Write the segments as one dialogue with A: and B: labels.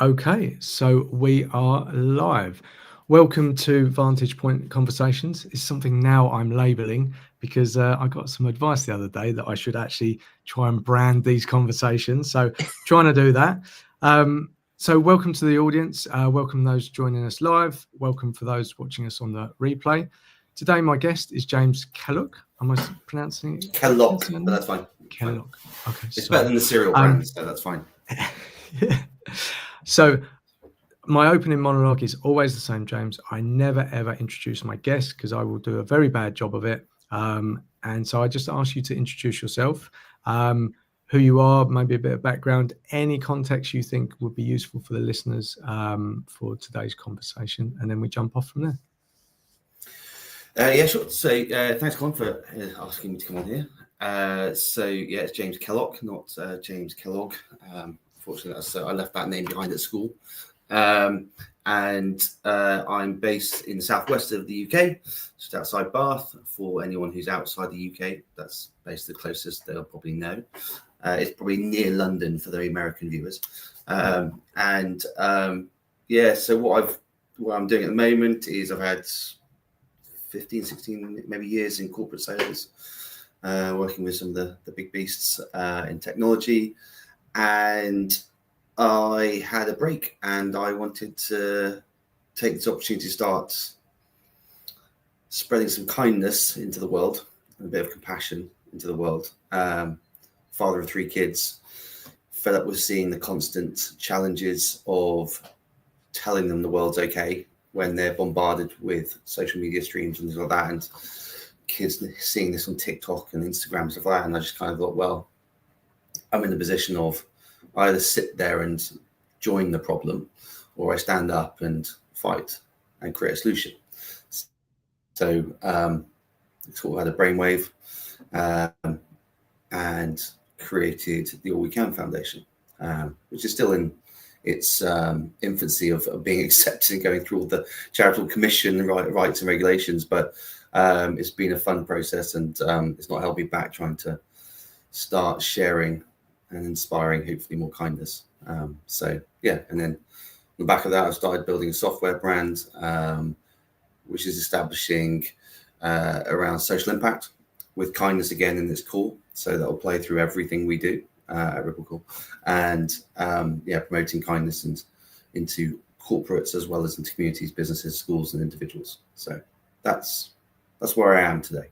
A: Okay, so we are live. Welcome to Vantage Point Conversations. It's something now I'm labeling because I got some advice the other day that I should actually try and brand these conversations. So trying to do that. So welcome to the audience. Welcome those joining us live. Welcome for those watching us on the replay. Today, my guest is James Kellock. Am I pronouncing it?
B: Kellock, but that's fine.
A: Kellock. Okay,
B: it's better than the cereal brand, so that's fine.
A: Yeah. So my opening monologue is always the same, James. I never ever introduce my guest because I will do a very bad job of it. And so I just ask you to introduce yourself, who you are, maybe a bit of background, any context you think would be useful for the listeners for today's conversation, and then we jump off from there.
B: Yeah, sure. So thanks, Colin, for asking me to come on here. It's James Kellock, not James Kellogg. Fortunately, I left that name behind at school. And I'm based in the southwest of the UK, just outside Bath. For anyone who's outside the UK, that's basically the closest they'll probably know. It's probably near London for the American viewers. So what I'm doing at the moment is I've had 15, 16 maybe years in corporate sales, working with some of the big beasts in technology. And I had a break and I wanted to take this opportunity to start spreading some kindness into the world and a bit of compassion into the world. Father of 3 kids, fed up with seeing the constant challenges of telling them the world's okay when they're bombarded with social media streams and things like that, and kids seeing this on TikTok and Instagram and stuff like that. And I just kind of thought, well, I'm in the position of either sit there and join the problem, or I stand up and fight and create a solution. So sort of had a brainwave and created the All We Can Foundation, which is still in its infancy of being accepted and going through all the charitable commission rights and regulations. But it's been a fun process, and it's not held me back trying to start sharing and inspiring, hopefully, more kindness. And then on the back of that, I started building a software brand, which is establishing around social impact with kindness again in its core. So that will play through everything we do at RippleCore, and promoting kindness and into corporates as well as into communities, businesses, schools, and individuals. So that's where I am today.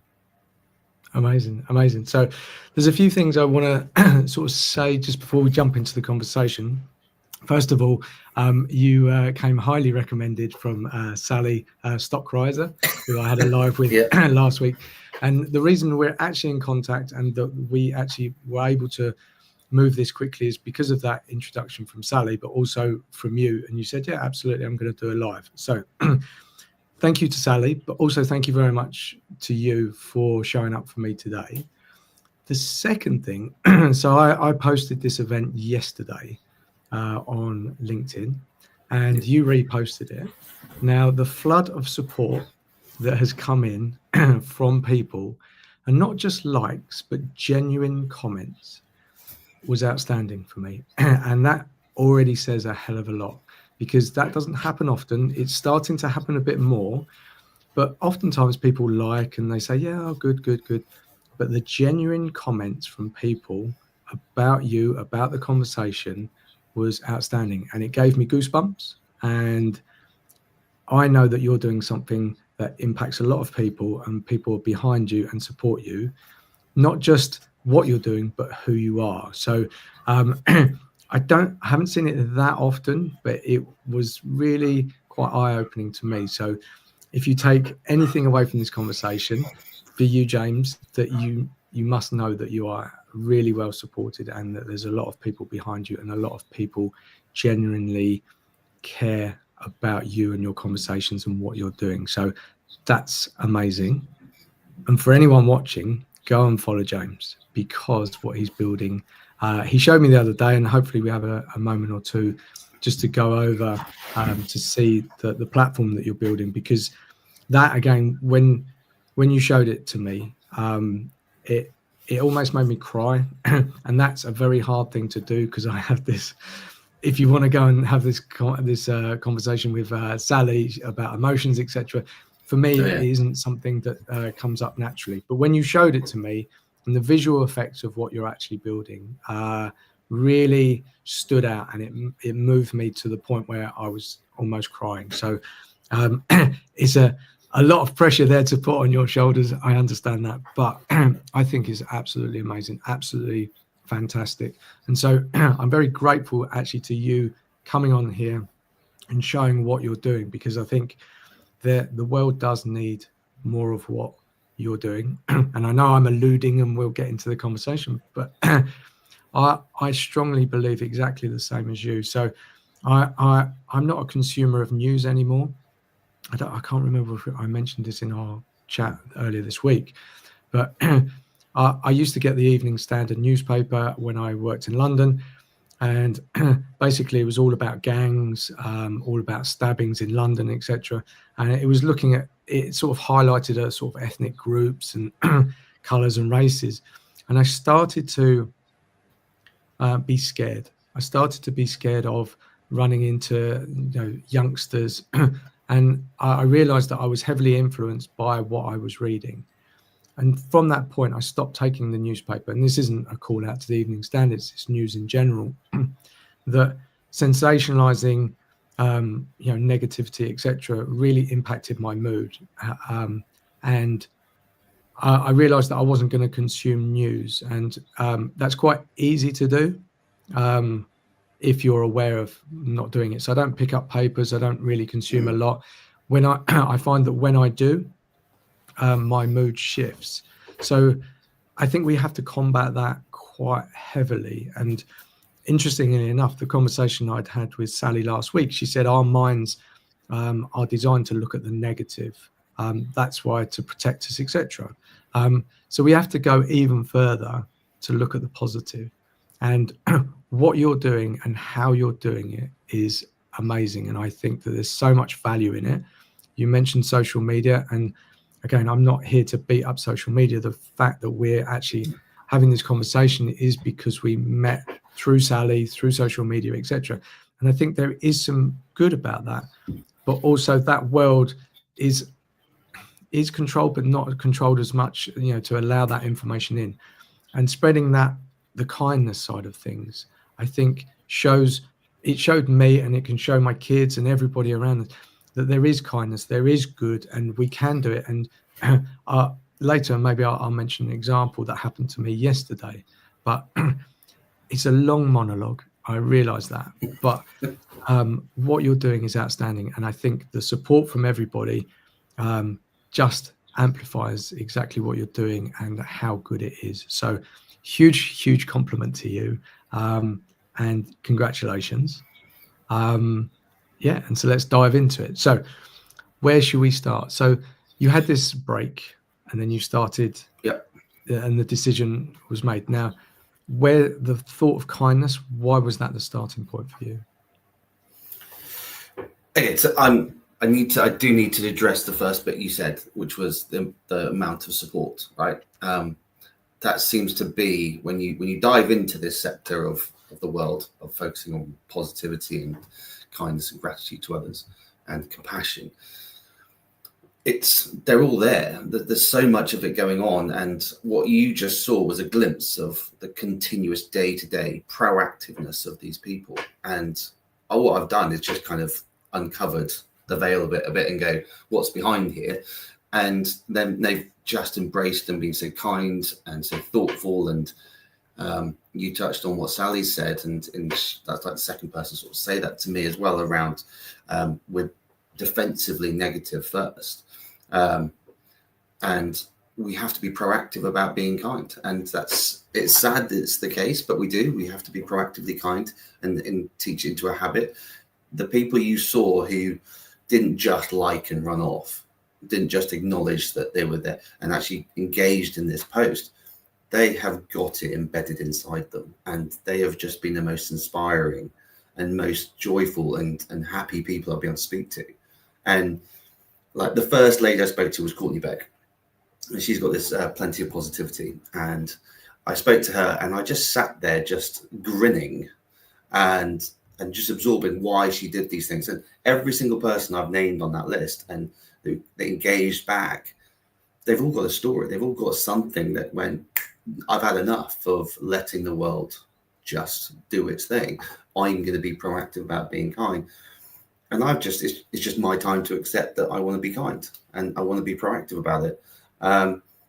A: Amazing. So there's a few things I want to sort of say just before we jump into the conversation. First of all, you came highly recommended from Sally Stockriser, who I had a live with last week. And the reason we're actually in contact and that we actually were able to move this quickly is because of that introduction from Sally, but also from you. And you said, yeah, absolutely, I'm going to do a live. So thank you to Sally, but also thank you very much to you for showing up for me today. The second thing, so I posted this event yesterday on LinkedIn, and you reposted it. Now, the flood of support that has come in from people, and not just likes, but genuine comments, was outstanding for me. And that already says a hell of a lot, because that doesn't happen often. It's starting to happen a bit more, but oftentimes people like and they say, yeah, oh, good. But the genuine comments from people about you, about the conversation, was outstanding. And it gave me goosebumps. And I know that you're doing something that impacts a lot of people, and people are behind you and support you, not just what you're doing, but who you are. So I haven't seen it that often, but it was really quite eye-opening to me. So if you take anything away from this conversation, for you, James, that you must know that you are really well supported, and that there's a lot of people behind you, and a lot of people genuinely care about you and your conversations and what you're doing. So that's amazing. And for anyone watching, go and follow James, because what he's building, he showed me the other day, and hopefully we have a moment or two just to go over to see the platform that you're building, because that, again, when you showed it to me, it almost made me cry. And that's a very hard thing to do, because I have this if you want to go and have this conversation with Sally about emotions, etc., for me, it isn't something that comes up naturally. But when you showed it to me, and the visual effects of what you're actually building really stood out, and it moved me to the point where I was almost crying. So it's a lot of pressure there to put on your shoulders. I understand that, but I think it's absolutely amazing, absolutely fantastic. And so I'm very grateful actually to you coming on here and showing what you're doing, because I think the world does need more of what you're doing. And I know I'm alluding, and we'll get into the conversation, but I strongly believe exactly the same as you. So I'm not a consumer of news anymore. I can't remember if I mentioned this in our chat earlier this week, but I used to get the Evening Standard newspaper when I worked in London, and basically it was all about gangs, all about stabbings in London, etc. And it was looking at, it sort of highlighted a sort of ethnic groups and colours and races, and I started to be scared. I started to be scared of running into youngsters, and I realised that I was heavily influenced by what I was reading. And from that point, I stopped taking the newspaper. And this isn't a call out to the Evening Standard, it's news in general, that sensationalizing, negativity, etc., really impacted my mood. And I realized that I wasn't going to consume news. And that's quite easy to do if you're aware of not doing it. So I don't pick up papers. I don't really consume a lot. When I find that when I do, my mood shifts. So I think we have to combat that quite heavily. And interestingly enough, the conversation I'd had with Sally last week, she said our minds are designed to look at the negative. That's why, to protect us, etc. So we have to go even further to look at the positive. And what you're doing and how you're doing it is amazing. And I think that there's so much value in it. You mentioned social media, and again, I'm not here to beat up social media. The fact that we're actually having this conversation is because we met through Sally, through social media, etc. And I think there is some good about that, but also that world is controlled, but not controlled as much, to allow that information in. And spreading that, the kindness side of things, I think showed me, and it can show my kids and everybody around us, that there is kindness, there is good, and we can do it. And later, maybe I'll mention an example that happened to me yesterday, but it's a long monologue. I realize that, but what you're doing is outstanding. And I think the support from everybody just amplifies exactly what you're doing and how good it is. So huge compliment to you, and congratulations. And so let's dive into it. So where should we start? So you had this break, and then you started, and the decision was made. Now, where the thought of kindness, why was that the starting point for you?
B: Okay, so I do need to address the first bit you said, which was the amount of support, right? That seems to be when you dive into this sector of the world of focusing on positivity and kindness and gratitude to others and compassion. They're all there. There's so much of it going on, and what you just saw was a glimpse of the continuous day-to-day proactiveness of these people. And what I've done is just kind of uncovered the veil of it a bit and go, what's behind here? And then they've just embraced and been so kind and so thoughtful. And you touched on what Sally said, and that's like the second person sort of say that to me as well, around we're defensively negative first. And we have to be proactive about being kind. And it's sad that it's the case, but we have to be proactively kind and teach it into a habit. The people you saw who didn't just like and run off, didn't just acknowledge that they were there and actually engaged in this post, they have got it embedded inside them, and they have just been the most inspiring and most joyful and happy people I've been able to speak to. And like the first lady I spoke to was Courtney Beck, and she's got this plenty of positivity. And I spoke to her, and I just sat there just grinning and and just absorbing why she did these things. And every single person I've named on that list and they engaged back, they've all got a story. They've all got something that went, I've had enough of letting the world just do its thing. I'm going to be proactive about being kind. And it's just my time to accept that I want to be kind and I want to be proactive about it.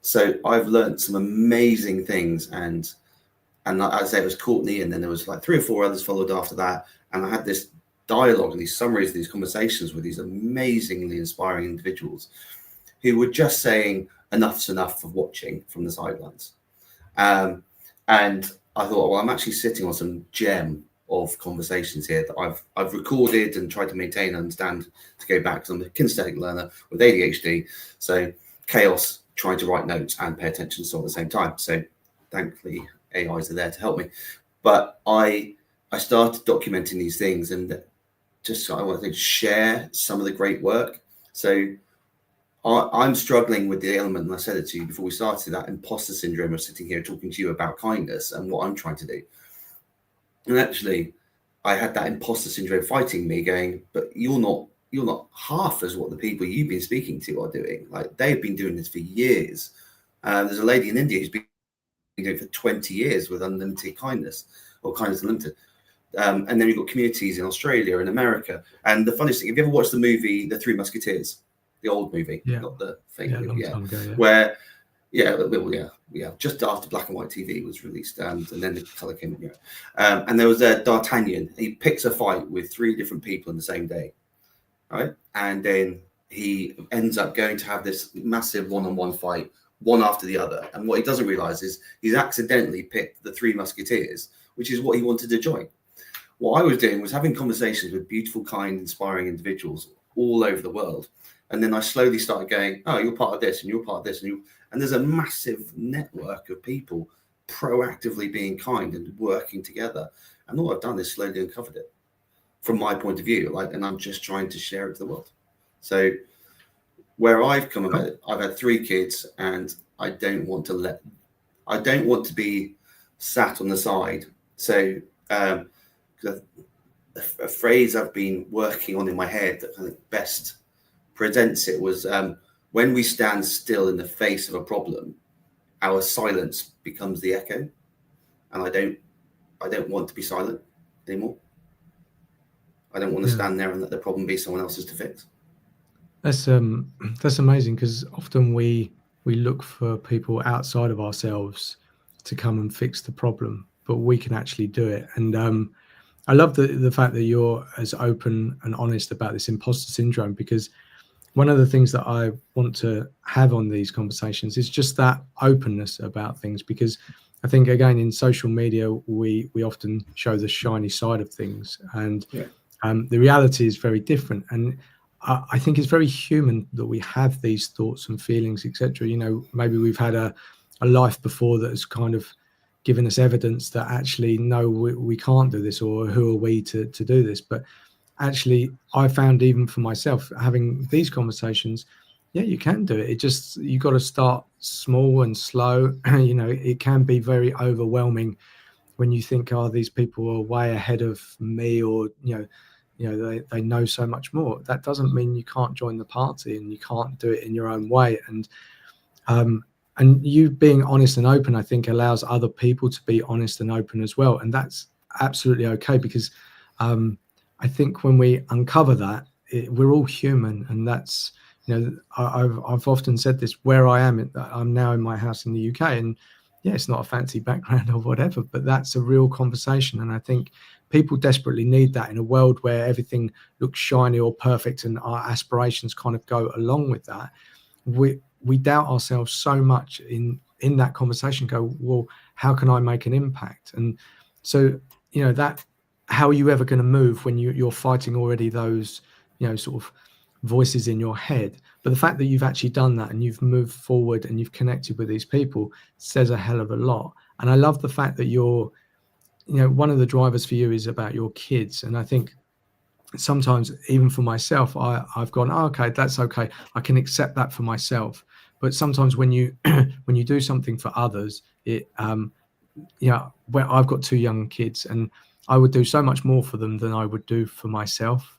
B: So I've learned some amazing things, and I'd say it was Courtney, and then there was like 3 or 4 others followed after that. And I had this dialogue and these summaries, these conversations with these amazingly inspiring individuals who were just saying enough's enough of watching from the sidelines. And I thought, well, I'm actually sitting on some gem of conversations here that I've recorded and tried to maintain and understand to go back, because I'm a kinesthetic learner with ADHD. So chaos, trying to write notes and pay attention to all at the same time. So thankfully AIs are there to help me. But I started documenting these things, and just I want to share some of the great work. So I'm struggling with the element, and I said it to you before we started, that imposter syndrome of sitting here talking to you about kindness and what I'm trying to do. And actually, I had that imposter syndrome fighting me, going, but you're not half as what the people you've been speaking to are doing. Like, they've been doing this for years. There's a lady in India who's been doing it for 20 years with unlimited kindness, or kindness unlimited. And then you've got communities in Australia and America. And the funniest thing, have you ever watched the movie The Three Musketeers? The old movie, not the fake movie,
A: time ago,
B: where, just after black and white TV was released, and then the colour came in. And there was D'Artagnan. He picks a fight with 3 different people in the same day, right? And then he ends up going to have this massive one-on-one fight, one after the other. And what he doesn't realise is he's accidentally picked the 3 Musketeers, which is what he wanted to join. What I was doing was having conversations with beautiful, kind, inspiring individuals all over the world. And then I slowly started going, oh, you're part of this, and you're part of this, and there's a massive network of people proactively being kind and working together. And all I've done is slowly uncovered it from my point of view, and I'm just trying to share it to the world. So where I've come about it, I've had 3 kids, and I don't want to be sat on the side. So a phrase I've been working on in my head that I think best presents it was, when we stand still in the face of a problem, our silence becomes the echo. And I don't want to be silent anymore. I don't want to stand there and let the problem be someone else's to fix.
A: That's amazing, because often we look for people outside of ourselves to come and fix the problem, but we can actually do it. And I love the fact that you're as open and honest about this imposter syndrome, because one of the things that I want to have on these conversations is just that openness about things, because I think, again, in social media, we often show the shiny side of things, and the reality is very different. And I think it's very human that we have these thoughts and feelings, etc. Maybe we've had a life before that has kind of given us evidence that actually, no, we can't do this, or who are we to do this? But actually, I found, even for myself, having these conversations, you can do it. You got to start small and slow. It can be very overwhelming when you think, oh, these people are way ahead of me, or they know so much more. That doesn't mean you can't join the party and you can't do it in your own way. And you being honest and open, I think, allows other people to be honest and open as well. And that's absolutely okay, because I think when we uncover that, we're all human. And that's, I've often said this, where I am, I'm now in my house in the UK, and it's not a fancy background or whatever, but that's a real conversation. And I think people desperately need that in a world where everything looks shiny or perfect, and our aspirations kind of go along with that. We doubt ourselves so much in that conversation, go, well, how can I make an impact? And so, that, how are you ever going to move when you're fighting already those, sort of voices in your head? But the fact that you've actually done that and you've moved forward and you've connected with these people says a hell of a lot. And I love the fact that you're, one of the drivers for you is about your kids. And I think sometimes, even for myself, I've gone, oh, okay, that's okay, I can accept that for myself. But sometimes when you when you do something for others, where I've got 2 young kids, and I would do so much more for them than I would do for myself.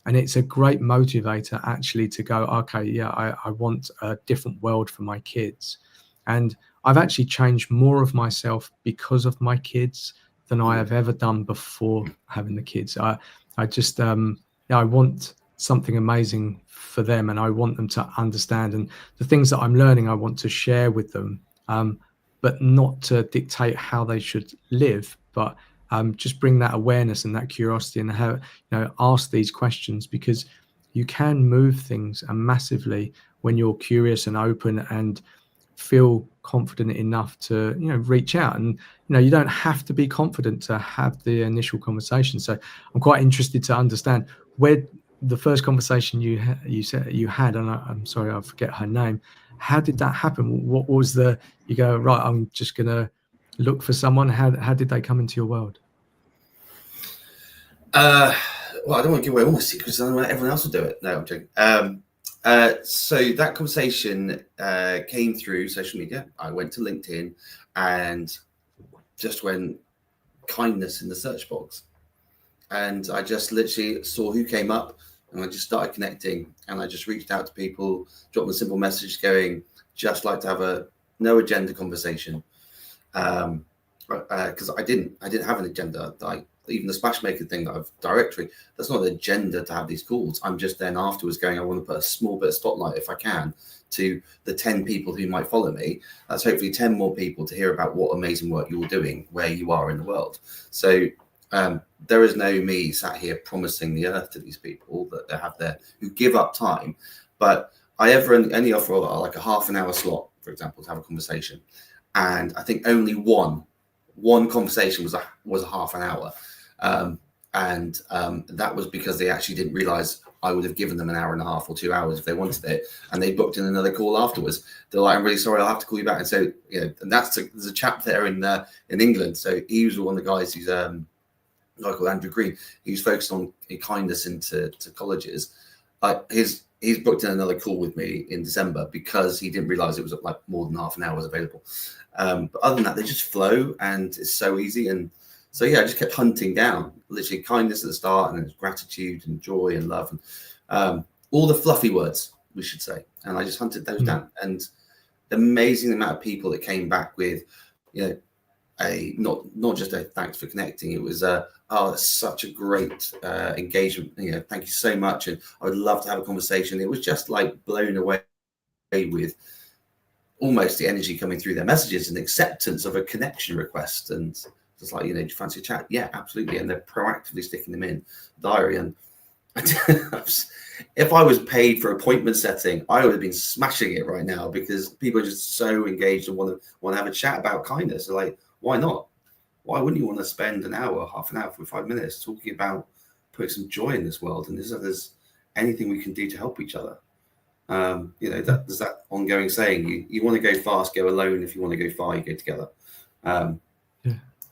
A: And it's a great motivator actually to go, okay, yeah, I want a different world for my kids. And I've actually changed more of myself because of my kids than I have ever done before having the kids. I just, I want something amazing for them, and I want them to understand. And the things that I'm learning, I want to share with them, but not to dictate how they should live, but just bring that awareness and that curiosity, and ask these questions, because you can move things massively when you're curious and open and feel confident enough to reach out. And you don't have to be confident to have the initial conversation. So I'm quite interested to understand where the first conversation you said you had, and I'm sorry, I forget her name. How did that happen? What was you go, right, I'm just gonna look for someone? How did they come into your world?
B: Well, I don't want to give away all my secrets. I don't know everyone else will do it. No, I'm joking. So that conversation came through social media. I went to LinkedIn and just went kindness in the search box. And I just literally saw who came up, and I just started connecting. And I just reached out to people, dropped them a simple message going, just like to have a no agenda conversation. Because I didn't have an agenda. Even the splash maker thing that I've directory, that's not an agenda to have these calls. I'm just then afterwards going, I want to put a small bit of spotlight, if I can, to the 10 people who might follow me. That's hopefully 10 more people to hear about what amazing work you're doing where you are in the world. So there is no me sat here promising the earth to these people that they have there who give up time. But I only offer like a half an hour slot, for example, to have a conversation. And I think only one conversation was a half an hour. And that was because they actually didn't realize I would have given them an hour and a half or 2 hours if they wanted it, and they booked in another call afterwards. They're like, I'm really sorry, I'll have to call you back. And so, and there's a chap there in England. So he was one of the guys who's a guy called Andrew Green. He was focused on kindness into colleges. He's booked in another call with me in December because he didn't realize it was like more than half an hour was available. But other than that, they just flow, and it's so easy. And so, I just kept hunting down literally kindness at the start, and then gratitude and joy and love, and all the fluffy words, we should say. And I just hunted those down, and the amazing amount of people that came back with, not just a thanks for connecting. It was that's such a great engagement. Thank you so much, and I would love to have a conversation. It was just like blown away with almost the energy coming through their messages and acceptance of a connection request, and just like, do you fancy a chat? Yeah, absolutely. And they're proactively sticking them in the diary. And if I was paid for appointment setting, I would have been smashing it right now, because people are just so engaged and want to have a chat about kindness. They're like, why not? Why wouldn't you want to spend an hour, half an hour, 45 minutes talking about putting some joy in this world? And there's anything we can do to help each other. There's that ongoing saying, you want to go fast, go alone. If you want to go far, you go together.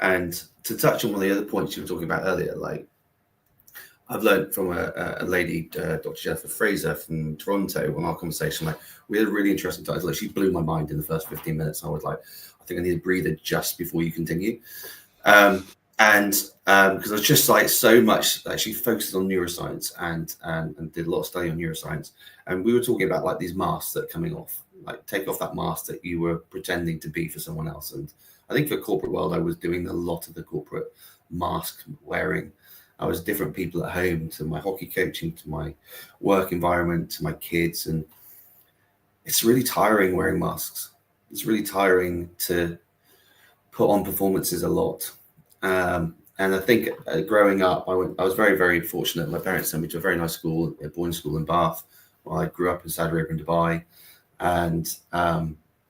B: And to touch on one of the other points you were talking about earlier, like I've learned from a lady, Dr. Jennifer Fraser from Toronto, on our conversation, like we had a really interesting title. Like, she blew my mind in the first 15 minutes. I was like, I think I need a breather just before you continue. And because I was just like so much, like, she focused on neuroscience and did a lot of study on neuroscience. And we were talking about like these masks that are coming off, like take off that mask that you were pretending to be for someone else. And I think for corporate world, I was doing a lot of the corporate mask wearing. I was different people at home, to my hockey coaching, to my work environment, to my kids. And it's really tiring wearing masks. It's really tiring to put on performances a lot. And I think growing up, I was very, very fortunate. My parents sent me to a very nice school, a boarding school in Bath. I grew up in Saudi Arabia and Dubai. And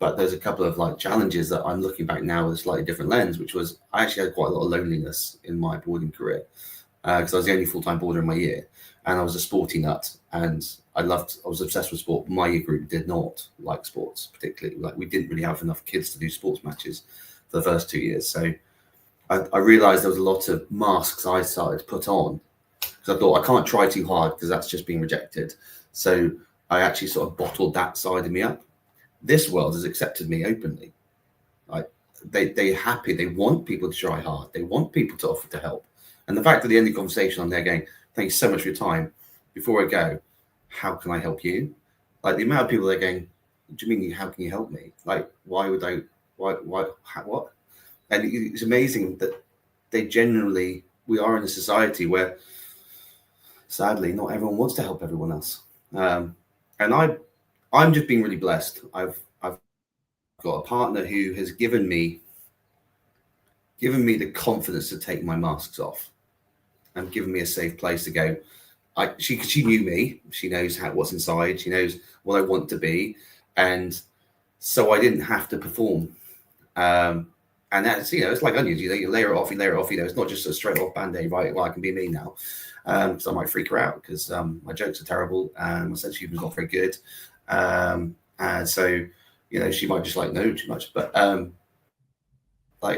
B: but there's a couple of like challenges that I'm looking back now with a slightly different lens, which was I actually had quite a lot of loneliness in my boarding career, because I was the only full-time boarder in my year, and I was a sporty nut, and I was obsessed with sport. My year group did not like sports particularly. Like, we didn't really have enough kids to do sports matches for the first 2 years. So I realized there was a lot of masks I started to put on, because I thought I can't try too hard because that's just being rejected. So I actually sort of bottled that side of me up. This world has accepted me openly. Like they're happy. They want people to try hard. They want people to offer to help. And the fact at the end of the conversation, I'm there going, thank you so much for your time. Before I go, how can I help you? Like the amount of people that are going, what do you mean, how can you help me? Like, why, what? And it's amazing that we are in a society where, sadly, not everyone wants to help everyone else. And I'm just being really blessed. I've got a partner who has given me the confidence to take my masks off and given me a safe place to go. She knew me. She knows what's inside. She knows what I want to be, and so I didn't have to perform. And that's, it's like onions. You layer it off. It's not just a straight off band-aid. Right? Well, I can be me now. So I might freak her out because my jokes are terrible and my sense of humor is not very good. And so, she might just know too much. But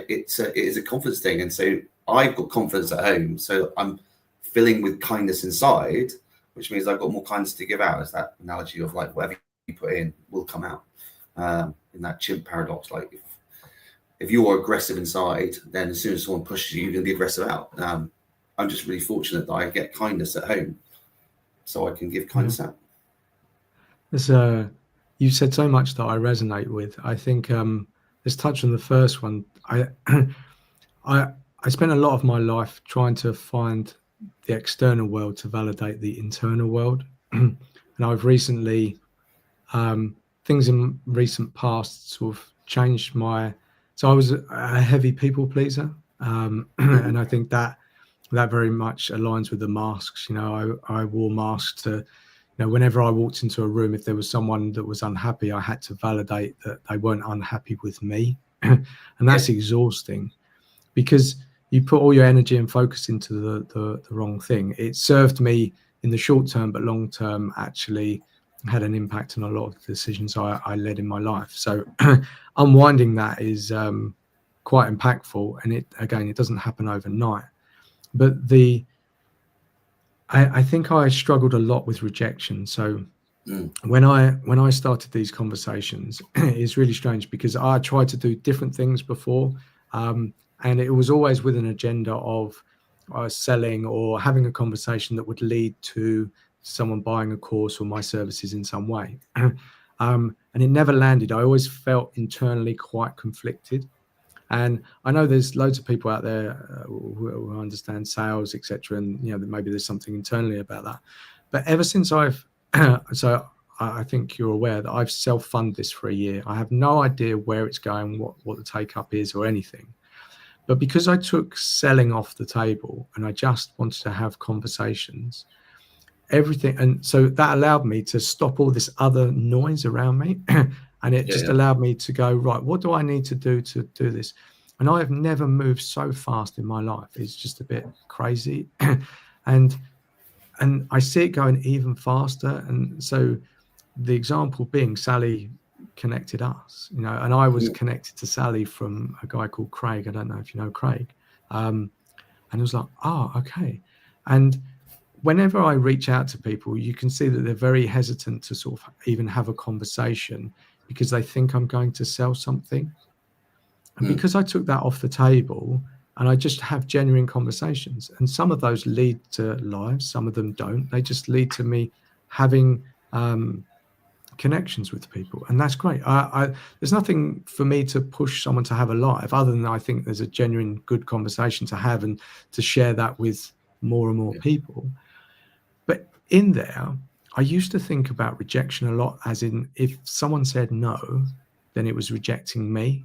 B: it is a confidence thing, and so I've got confidence at home. So I'm filling with kindness inside, which means I've got more kindness to give out. It's that analogy of whatever you put in will come out. In that chimp paradox, if you're aggressive inside, then as soon as someone pushes you, you're going to be aggressive out. I'm just really fortunate that I get kindness at home, so I can give kindness out.
A: You said so much that I resonate with. I think let's touch on the first one. I spent a lot of my life trying to find the external world to validate the internal world, and I've recently things in recent past sort of changed so I was a heavy people pleaser, and I think that very much aligns with the masks. I wore masks to, whenever I walked into a room, if there was someone that was unhappy, I had to validate that they weren't unhappy with me. And that's exhausting, because you put all your energy and focus into the wrong thing. It served me in the short term, but long term actually had an impact on a lot of the decisions I led in my life. So unwinding that is quite impactful. And it doesn't happen overnight. But I think I struggled a lot with rejection. So when I started these conversations, it's really strange, because I tried to do different things before, and it was always with an agenda of selling or having a conversation that would lead to someone buying a course or my services in some way. And it never landed. I always felt internally quite conflicted. And I know there's loads of people out there who understand sales, etc. And maybe there's something internally about that. But ever since so I think you're aware that I've self-funded this for a year. I have no idea where it's going, what the take-up is or anything. But because I took selling off the table and I just wanted to have conversations, everything, and so that allowed me to stop all this other noise around me. And it just allowed me to go, right, what do I need to do this? And I have never moved so fast in my life. It's just a bit crazy. and I see it going even faster. And so the example being, Sally connected us, and I was connected to Sally from a guy called Craig. I don't know if you know Craig. And it was like, oh, okay. And whenever I reach out to people, you can see that they're very hesitant to sort of even have a conversation, because they think I'm going to sell something. And because I took that off the table and I just have genuine conversations, and some of those lead to lives, some of them don't. They just lead to me having connections with people. And that's great. There's nothing for me to push someone to have a life, other than I think there's a genuine good conversation to have and to share that with more and more people. But in there, I used to think about rejection a lot, as in, if someone said no, then it was rejecting me.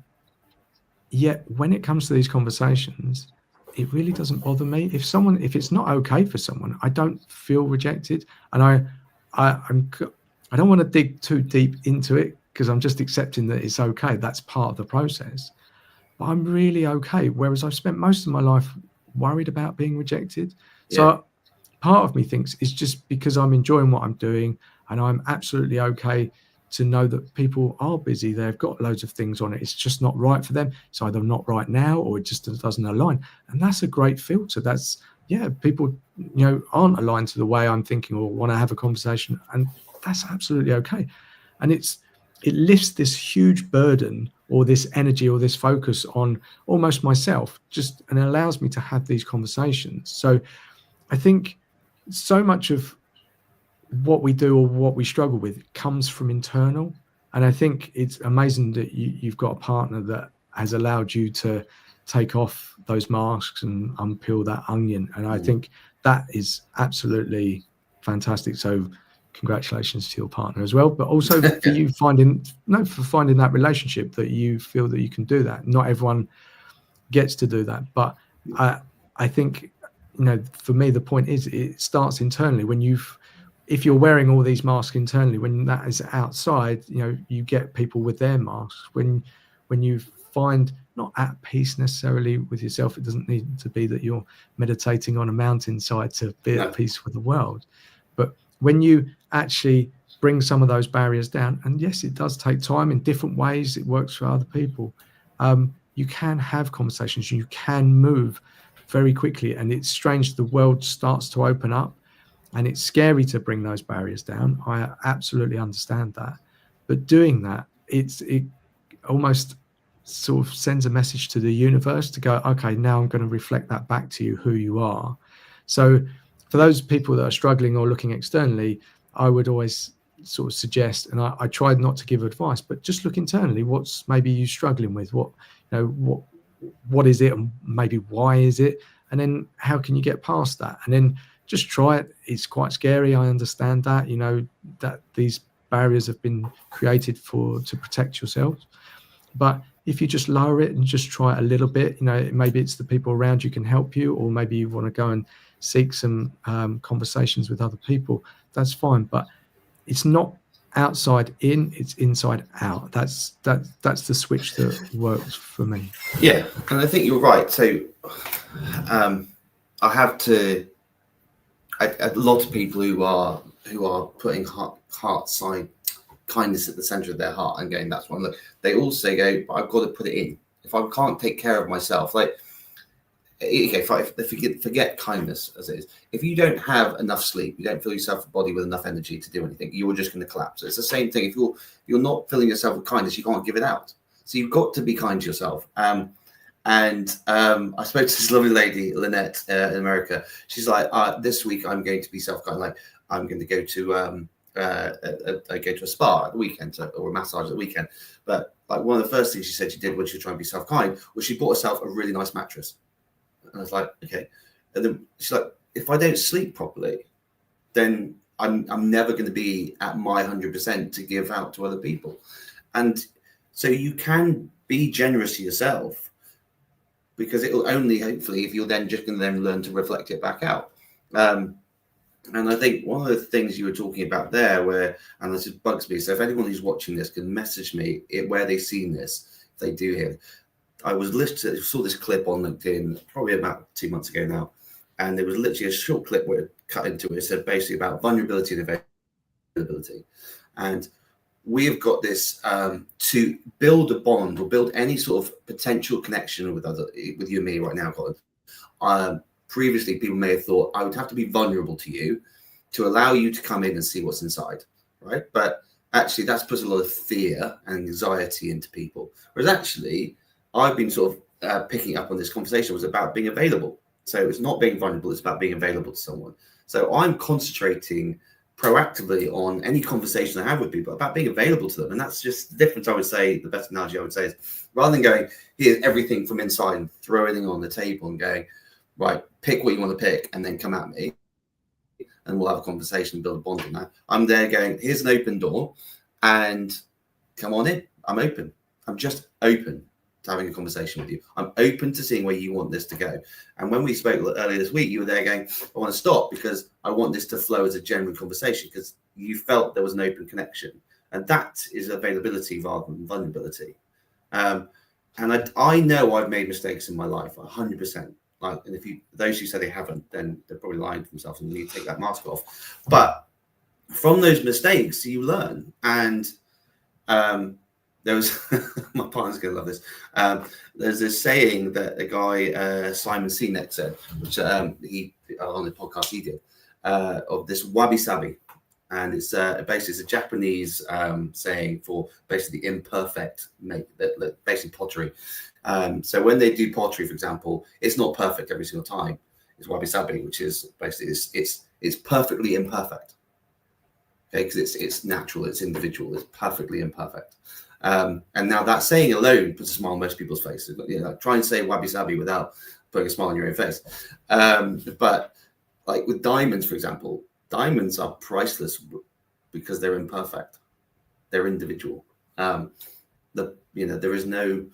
A: Yet when it comes to these conversations, it really doesn't bother me. If it's not okay for someone, I don't feel rejected. And I don't want to dig too deep into it, because I'm just accepting that it's okay. That's part of the process. But I'm really okay. Whereas I've spent most of my life worried about being rejected. So part of me thinks it's just because I'm enjoying what I'm doing, and I'm absolutely okay to know that people are busy. They've got loads of things on it. It's just not right for them. It's either not right now, or it just doesn't align. And that's a great filter. That's, people, aren't aligned to the way I'm thinking or want to have a conversation. And that's absolutely okay. And it lifts this huge burden or this energy or this focus on almost myself, and it allows me to have these conversations. So I think so much of what we do or what we struggle with comes from internal. And I think it's amazing that you've got a partner that has allowed you to take off those masks and unpeel that onion. And I think that is absolutely fantastic. So congratulations to your partner as well, but also for you finding that relationship that you feel that you can do that. Not everyone gets to do that, but I think, for me, the point is it starts internally. If you're wearing all these masks internally, when that is outside, you get people with their masks. When you find not at peace necessarily with yourself, it doesn't need to be that you're meditating on a mountainside to be at peace with the world. But when you actually bring some of those barriers down, and yes, it does take time in different ways, it works for other people. You can have conversations, you can move very quickly, and it's strange, the world starts to open up. And it's scary to bring those barriers down. I absolutely understand that. But doing that, it almost sort of sends a message to the universe to go, okay, now I'm going to reflect that back to you, who you are. So for those people that are struggling or looking externally, I would always sort of suggest, and I tried not to give advice, but just look internally. What's maybe you struggling with? What is it, and maybe why is it? And then how can you get past that? And then just try it. It's quite scary. I understand that, that these barriers have been created to protect yourselves. But if you just lower it and just try it a little bit, maybe it's the people around you can help you, or maybe you want to go and seek some conversations with other people. That's fine. But it's not outside in, it's inside out. That's the switch that works for me.
B: Yeah, and I think you're right. So I have to. A lot of people who are putting kindness at the center of their heart and going, that's one look. They also go, but I've got to put it in. If I can't take care of myself, forget kindness as it is. If you don't have enough sleep, you don't fill yourself a body with enough energy to do anything, you're just going to collapse. So it's the same thing. If you're not filling yourself with kindness, you can't give it out. So you've got to be kind to yourself. I spoke to this lovely lady, Lynette, in America. She's like, this week I'm going to be self-kind. Like, I'm going to go to I go to a spa at the weekend, or a massage at the weekend. But like, one of the first things she said she did when she was trying to be self-kind was she bought herself a really nice mattress. And I was like, okay. And then she's like, if I don't sleep properly, then I'm never going to be at my 100% to give out to other people. And so you can be generous to yourself, because it will only, hopefully, if you're then just going to then learn to reflect it back out. And I think one of the things you were talking about there, and this bugs me, so if anyone who's watching this can message me where they've seen this, if they do hear. I saw this clip on LinkedIn probably about 2 months ago now, and there was literally a short clip where it cut into it. It said basically about vulnerability and availability. And we have got this to build a bond or build any sort of potential connection with you and me right now, Colin. Previously, people may have thought I would have to be vulnerable to you to allow you to come in and see what's inside, right? But actually, that's put a lot of fear and anxiety into people. Whereas actually, I've been sort of picking up on this conversation was about being available. So it's not being vulnerable, it's about being available to someone. So I'm concentrating proactively on any conversation I have with people about being available to them. And that's just the difference. I would say the best analogy I would say is, rather than going, here's everything from inside and throw everything on the table and going, right, pick what you want to pick and then come at me and we'll have a conversation and build a bond on that. I'm there going, here's an open door and come on in. I'm open. I'm just open to having a conversation with you. I'm open to seeing where you want this to go. And when we spoke earlier this week, you were there going, I want to stop because I want this to flow as a genuine conversation, because you felt there was an open connection. And that is availability rather than vulnerability. And I know I've made mistakes in my life, 100%. Like, and those who say they haven't, then they're probably lying to themselves and need to take that mask off. But from those mistakes, you learn. And there was, my partner's going to love this. There's this saying that a guy, Simon Sinek, said, which he on the podcast he did, of this wabi-sabi. and it's basically it's a Japanese saying for basically imperfect basically pottery. So when they do pottery, for example, it's not perfect every single time. It's wabi sabi, which is basically it's perfectly imperfect. Okay, because it's natural, it's individual, it's perfectly imperfect. And now that saying alone puts a smile on most people's faces. Try and say wabi sabi without putting a smile on your own face. But like with diamonds, for example, diamonds are priceless because they're imperfect, they're individual. There is no,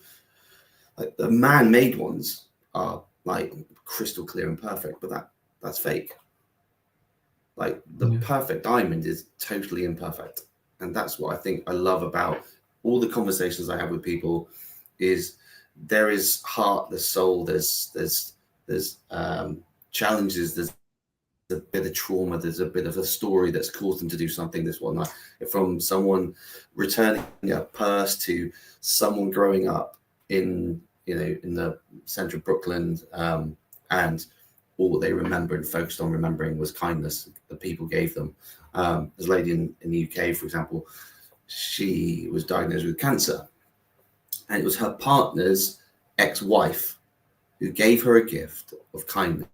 B: like, the man-made ones are like crystal clear and perfect, but that's fake. Like the perfect diamond is totally imperfect, and that's what I think I love about all the conversations I have with people. Is there is heart, there's soul, there's challenges, there's a bit of trauma, there's a bit of a story that's caused them to do something, this whatnot. From someone returning a purse to someone growing up in the center of Brooklyn, and all they remembered and focused on remembering was kindness that people gave them. There's a lady in the UK, for example, she was diagnosed with cancer, and it was her partner's ex-wife who gave her a gift of kindness,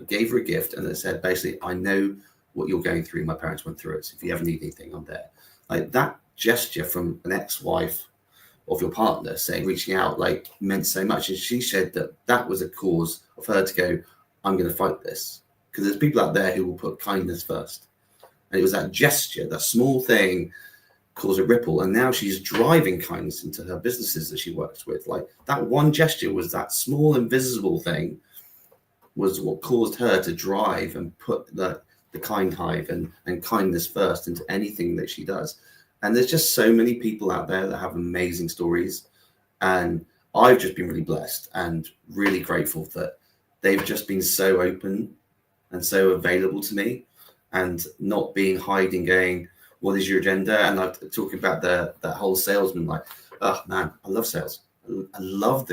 B: gave her a gift, and it said, basically, I know what you're going through. My parents went through it. So if you ever need anything, I'm there. Like that gesture from an ex-wife of your partner reaching out, like, meant so much. And she said that was a cause of her to go, I'm going to fight this. Because there's people out there who will put kindness first. And it was that gesture, that small thing, caused a ripple. And now she's driving kindness into her businesses that she works with. Like that one gesture was that small invisible thing was what caused her to drive and put the kind hive and kindness first into anything that she does. And there's just so many people out there that have amazing stories. And I've just been really blessed and really grateful that they've just been so open and so available to me, and not being hiding, going, what is your agenda? And I'm talking about that whole salesman, like, oh man, I love sales. I love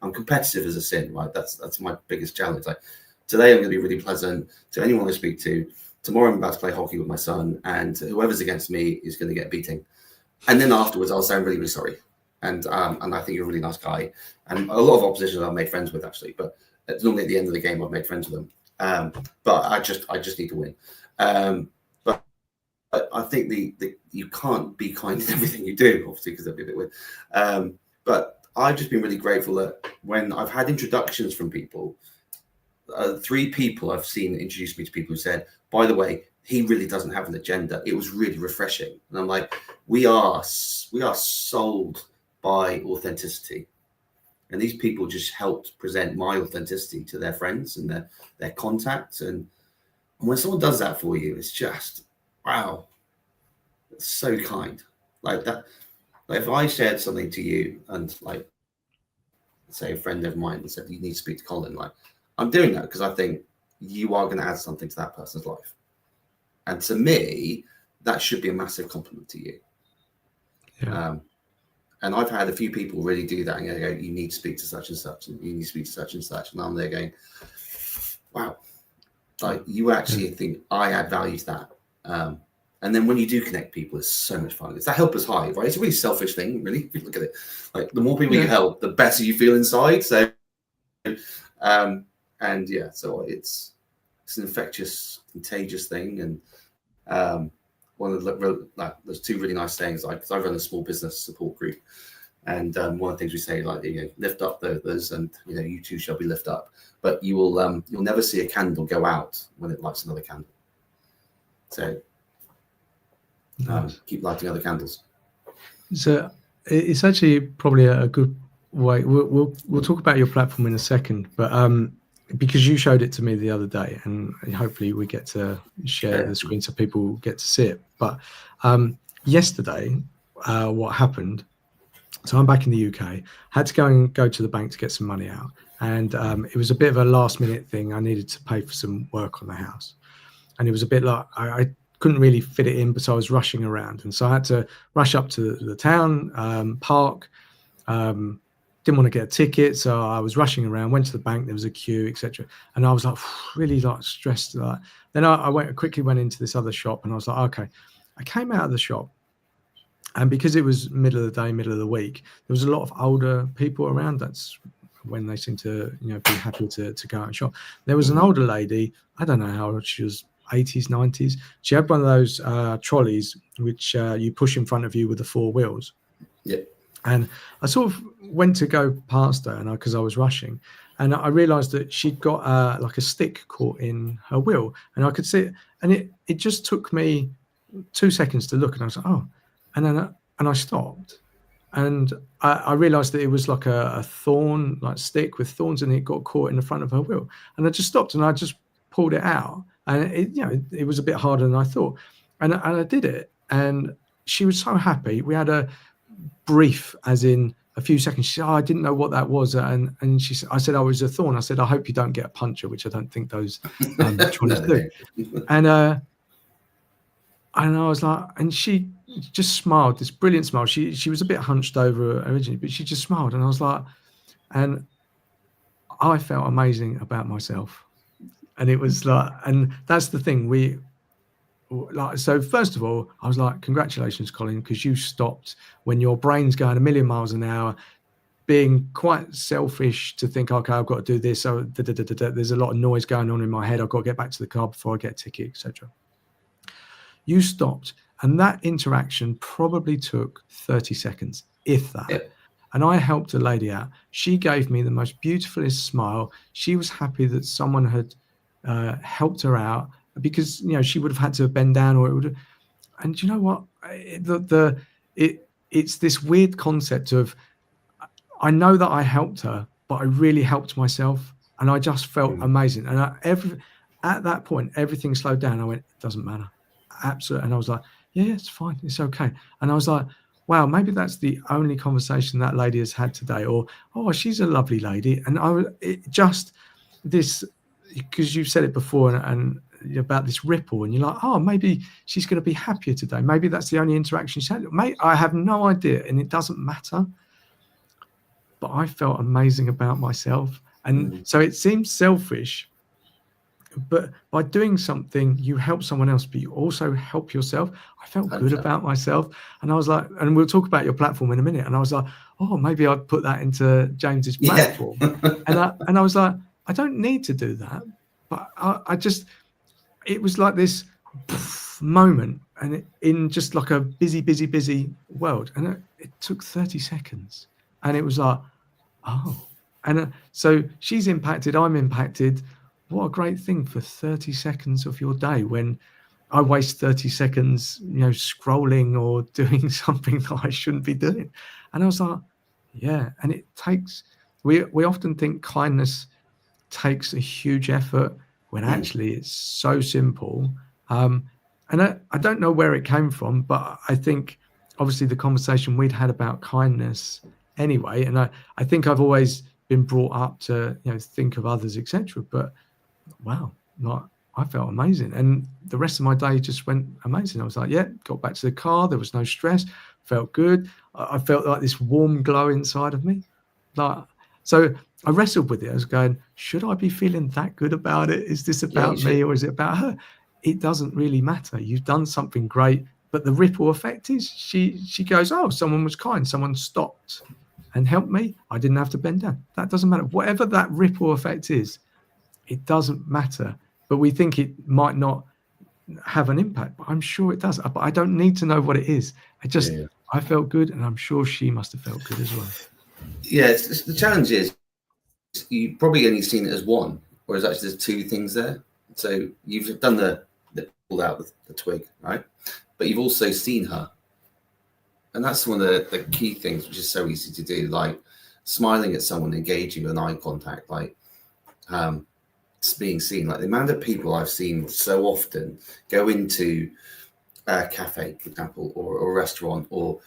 B: I'm competitive as a sin, right? That's my biggest challenge. Like today, I'm going to be really pleasant to anyone I speak to. Tomorrow, I'm about to play hockey with my son, and whoever's against me is going to get a beating. And then afterwards, I'll say I'm really, really sorry. And I think you're a really nice guy. And a lot of opposition I've made friends with, actually. But it's normally at the end of the game, I've made friends with them. But I just need to win. But I think you can't be kind in everything you do, obviously, because that'd be a bit weird. But I've just been really grateful that when I've had introductions from people, 3 people I've seen introduce me to people who said, by the way, he really doesn't have an agenda. It was really refreshing. And I'm like, we are sold by authenticity. And these people just helped present my authenticity to their friends and their contacts. And when someone does that for you, it's just, wow, it's so kind. Like that. Like if I shared something to you and like, say a friend of mine said, you need to speak to Colin, like I'm doing that because I think you are going to add something to that person's life. And to me, that should be a massive compliment to you. Yeah. And I've had a few people really do that and go, you need to speak to such and such, and you need to speak to such and such. And I'm there going, wow, like you actually think I add value to that. And then when you do connect people, it's so much fun. It's that helper's high, right? It's a really selfish thing, really. If you look at it, like the more people you help, the better you feel inside. So, and yeah, so it's an infectious, contagious thing. And one of there's 2 really nice sayings, because I run a small business support group, and one of the things we say, like, lift up those, and you too shall be lifted up. But you will, you'll never see a candle go out when it lights another candle. So keep lighting other candles.
A: So it's actually probably a good way. We'll talk about your platform in a second, but because you showed it to me the other day, and hopefully we get to share the screen so people get to see it. But yesterday, what happened? So I'm back in the UK. Had to go to the bank to get some money out, and it was a bit of a last minute thing. I needed to pay for some work on the house, and it was a bit like I couldn't really fit it in, but I was rushing around, and so I had to rush up to the town park, didn't want to get a ticket, so I was rushing around, went to the bank, there was a queue, etc. And I was like really like stressed. Then I quickly went into this other shop, and I was like, okay. I came out of the shop, and because it was middle of the day, middle of the week, there was a lot of older people around. That's when they seem to, be happy to go out and shop. There was an older lady, I don't know how old she was, 80s, 90s. She had one of those trolleys which you push in front of you with the 4 wheels.
B: Yeah.
A: And I sort of went to go past her, and because I was rushing, and I realised that she'd got like a stick caught in her wheel, and I could see it, and it just took me 2 seconds to look, and I was like, oh, and then I stopped, and I realised that it was like a thorn, like stick with thorns, and it got caught in the front of her wheel, and I just stopped and I just pulled it out, and it was a bit harder than I thought, and I did it, and she was so happy. We had a brief, as in a few seconds. She said, oh, I didn't know what that was, and she said, I said, oh, it was a thorn. I said, I hope you don't get a puncture, which I don't think those trolleys do. And I was like, and she just smiled, this brilliant smile. She was a bit hunched over originally, but she just smiled, and I was like, and I felt amazing about myself. And it was like, and that's the thing, so first of all, I was like, congratulations, Colin, because you stopped when your brain's going a million miles an hour, being quite selfish to think, okay, I've got to do this. So there's a lot of noise going on in my head. I've got to get back to the car before I get a ticket, etc. You stopped, and that interaction probably took 30 seconds, if that.
B: Yeah.
A: And I helped a lady out. She gave me the most beautifulest smile. She was happy that someone had helped her out, because she would have had to bend down, or it would. And you know what? It's this weird concept of, I know that I helped her, but I really helped myself, and I just felt amazing. And at that point, everything slowed down. I went, it doesn't matter, absolutely. And I was like, yeah, it's fine, it's okay. And I was like, wow, maybe that's the only conversation that lady has had today, or oh, she's a lovely lady. And because you've said it before, and about this ripple, and you're like, oh, maybe she's going to be happier today. Maybe that's the only interaction she's had. Mate, I have no idea, and it doesn't matter. But I felt amazing about myself. And so it seems selfish, but by doing something, you help someone else, but you also help yourself. I felt good about myself. And I was like, and we'll talk about your platform in a minute. And I was like, oh, maybe I'd put that into James's platform. Yeah. And I was like, I don't need to do that. But it was like this moment, and in just like a busy world. And it took 30 seconds. And it was like, oh. And so she's impacted, I'm impacted. What a great thing for 30 seconds of your day, when I waste 30 seconds, scrolling or doing something that I shouldn't be doing. And I was like, yeah. And it takes, we often think kindness takes a huge effort, when actually it's so simple. And I don't know where it came from, but I think obviously the conversation we'd had about kindness anyway, and I think I've always been brought up to think of others, etc. But wow, I felt amazing, and the rest of my day just went amazing. I was like, yeah, got back to the car, there was no stress, felt good. I felt like this warm glow inside of me. So I wrestled with it. I was going, should I be feeling that good about it? Is this about me, or is it about her? It doesn't really matter. You've done something great, but the ripple effect is she goes, oh, someone was kind, someone stopped and helped me. I didn't have to bend down. That doesn't matter. Whatever that ripple effect is, it doesn't matter. But we think it might not have an impact, but I'm sure it does. But I don't need to know what it is. I felt good, and I'm sure she must have felt good as well.
B: Yeah, the challenge is you probably only seen it as one, whereas actually there's two things there. So you've done the pulled out the twig, right? But you've also seen her. And that's one of the key things, which is so easy to do, like smiling at someone, engaging with an eye contact, like being seen. Like the amount of people I've seen so often go into a cafe, for example, or a restaurant, or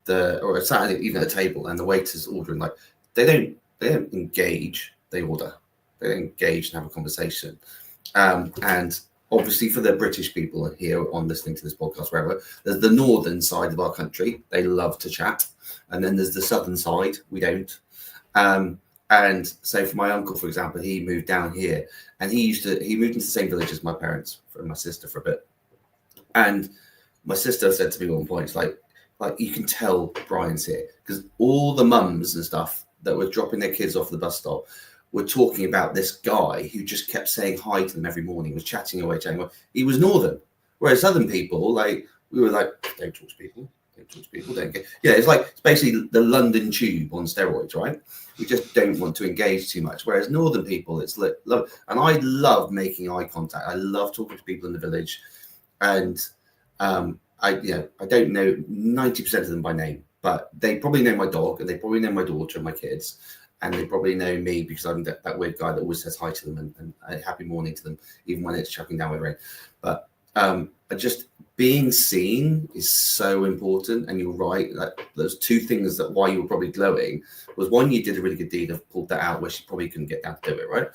B: a Saturday, even at a table, and the waiter's ordering, like they don't engage, they order. They don't engage and have a conversation. And obviously for the British people here on listening to this podcast, wherever, there's the northern side of our country. They love to chat. And then there's the southern side. We don't. And so for my uncle, for example, he moved down here and he moved into the same village as my parents and my sister for a bit. And my sister said to me at one point, it's like you can tell Brian's here, because all the mums and stuff that were dropping their kids off the bus stop were talking about this guy who just kept saying hi to them every morning, was chatting away. He was northern. Whereas southern people, like, we were like, don't talk to people. Don't get. Yeah, it's basically the London Tube on steroids, right? We just don't want to engage too much. Whereas northern people, it's love, and I love making eye contact. I love talking to people in the village, and I don't know 90% of them by name, but they probably know my dog, and they probably know my daughter and my kids, and they probably know me because I'm that weird guy that always says hi to them and a happy morning to them, even when it's chucking down with rain. But just being seen is so important. And you're right, that those two things that why you were probably glowing was, one, you did a really good deed of pulled that out where she probably couldn't get down to do it, right?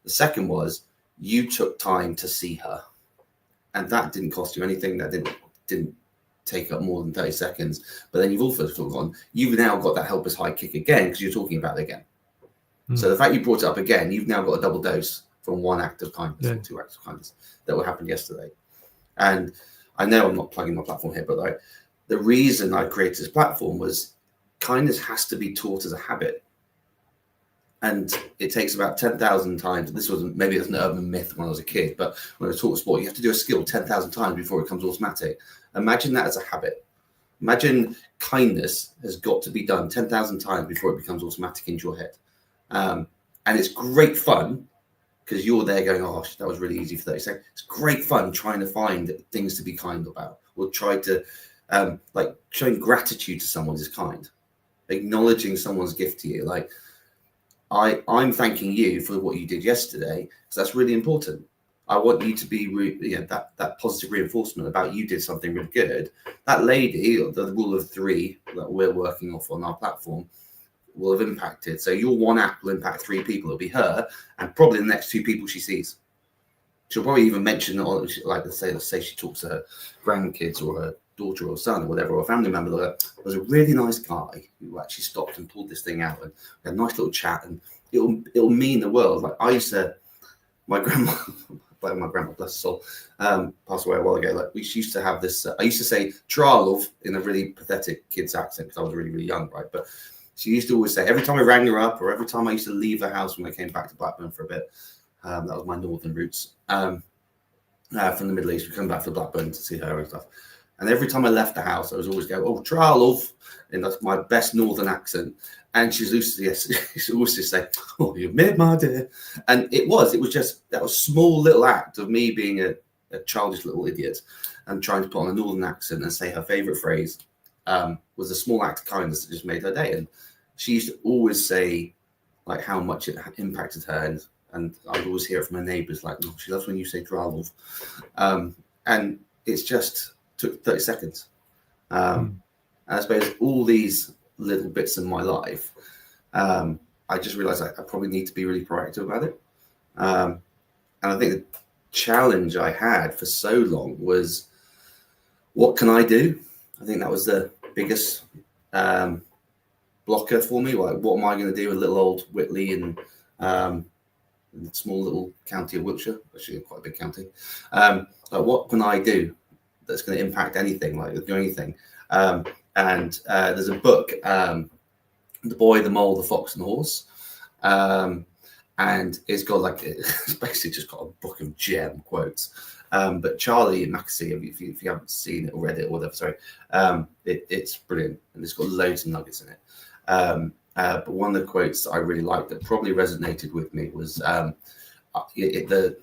B: The second was you took time to see her, and that didn't cost you anything. That didn't take up more than 30 seconds. But then you've also gone, you've now got that help us high kick again because you're talking about it again. So the fact you brought it up again, you've now got a double dose from one act of kindness or two acts of kindness that what happened yesterday. And I know I'm not plugging my platform here, but the reason I created this platform was kindness has to be taught as a habit. And it takes about 10,000 times. This wasn't, maybe it's an urban myth when I was a kid, but when I was taught sport, you have to do a skill 10,000 times before it becomes automatic. Imagine that as a habit. Imagine kindness has got to be done 10,000 times before it becomes automatic into your head. And it's great fun because you're there going, oh, that was really easy for 30 seconds. It's great fun trying to find things to be kind about, or try to, showing gratitude to someone is kind. Acknowledging someone's gift to you. Like, I'm thanking you for what you did yesterday, because that's really important. I want you to be that positive reinforcement about you did something really good. That lady, the rule of three that we're working off on our platform, will have impacted. So your one act will impact 3 people. It'll be her and probably the next 2 people she sees. She'll probably even mention, like let's say she talks to her grandkids or her daughter or son or whatever, or a family member. There was a really nice guy who actually stopped and pulled this thing out and had a nice little chat, and it'll mean the world. Like I used to, my grandma, bless her soul, passed away a while ago. Like we used to have this. I used to say "tra love" in a really pathetic kid's accent because I was really, really young, right? But she used to always say, every time I rang her up or every time I used to leave the house when I came back to Blackburn for a bit, that was my northern roots, from the Middle East, we come back to Blackburn to see her and stuff. And every time I left the house, I was always go, oh, tra love, and that's my best northern accent. And she's used to always just say, oh, you made my day. And it was just that was small little act of me being a childish little idiot and trying to put on a northern accent and say her favorite phrase. Was a small act of kindness that just made her day. And she used to always say like how much it impacted her, and I would always hear it from her neighbours, like, oh, she loves when you say dry love. And it's just took 30 seconds. And I suppose all these little bits in my life, I just realised I probably need to be really proactive about it. And I think the challenge I had for so long was, what can I do? I think that was the biggest blocker for me. Like, what am I going to do with little old Whitley and the small little county of Wiltshire? Actually, quite a big county. Like, what can I do that's going to impact anything? Like, do anything? And there's a book, The Boy, the Mole, the Fox, and the Horse. And it's got it's basically just got a book of gem quotes. But Charlie Mackesy, if you haven't seen it or read it or whatever, sorry, it's brilliant, and it's got loads of nuggets in it. But one of the quotes that I really liked that probably resonated with me was the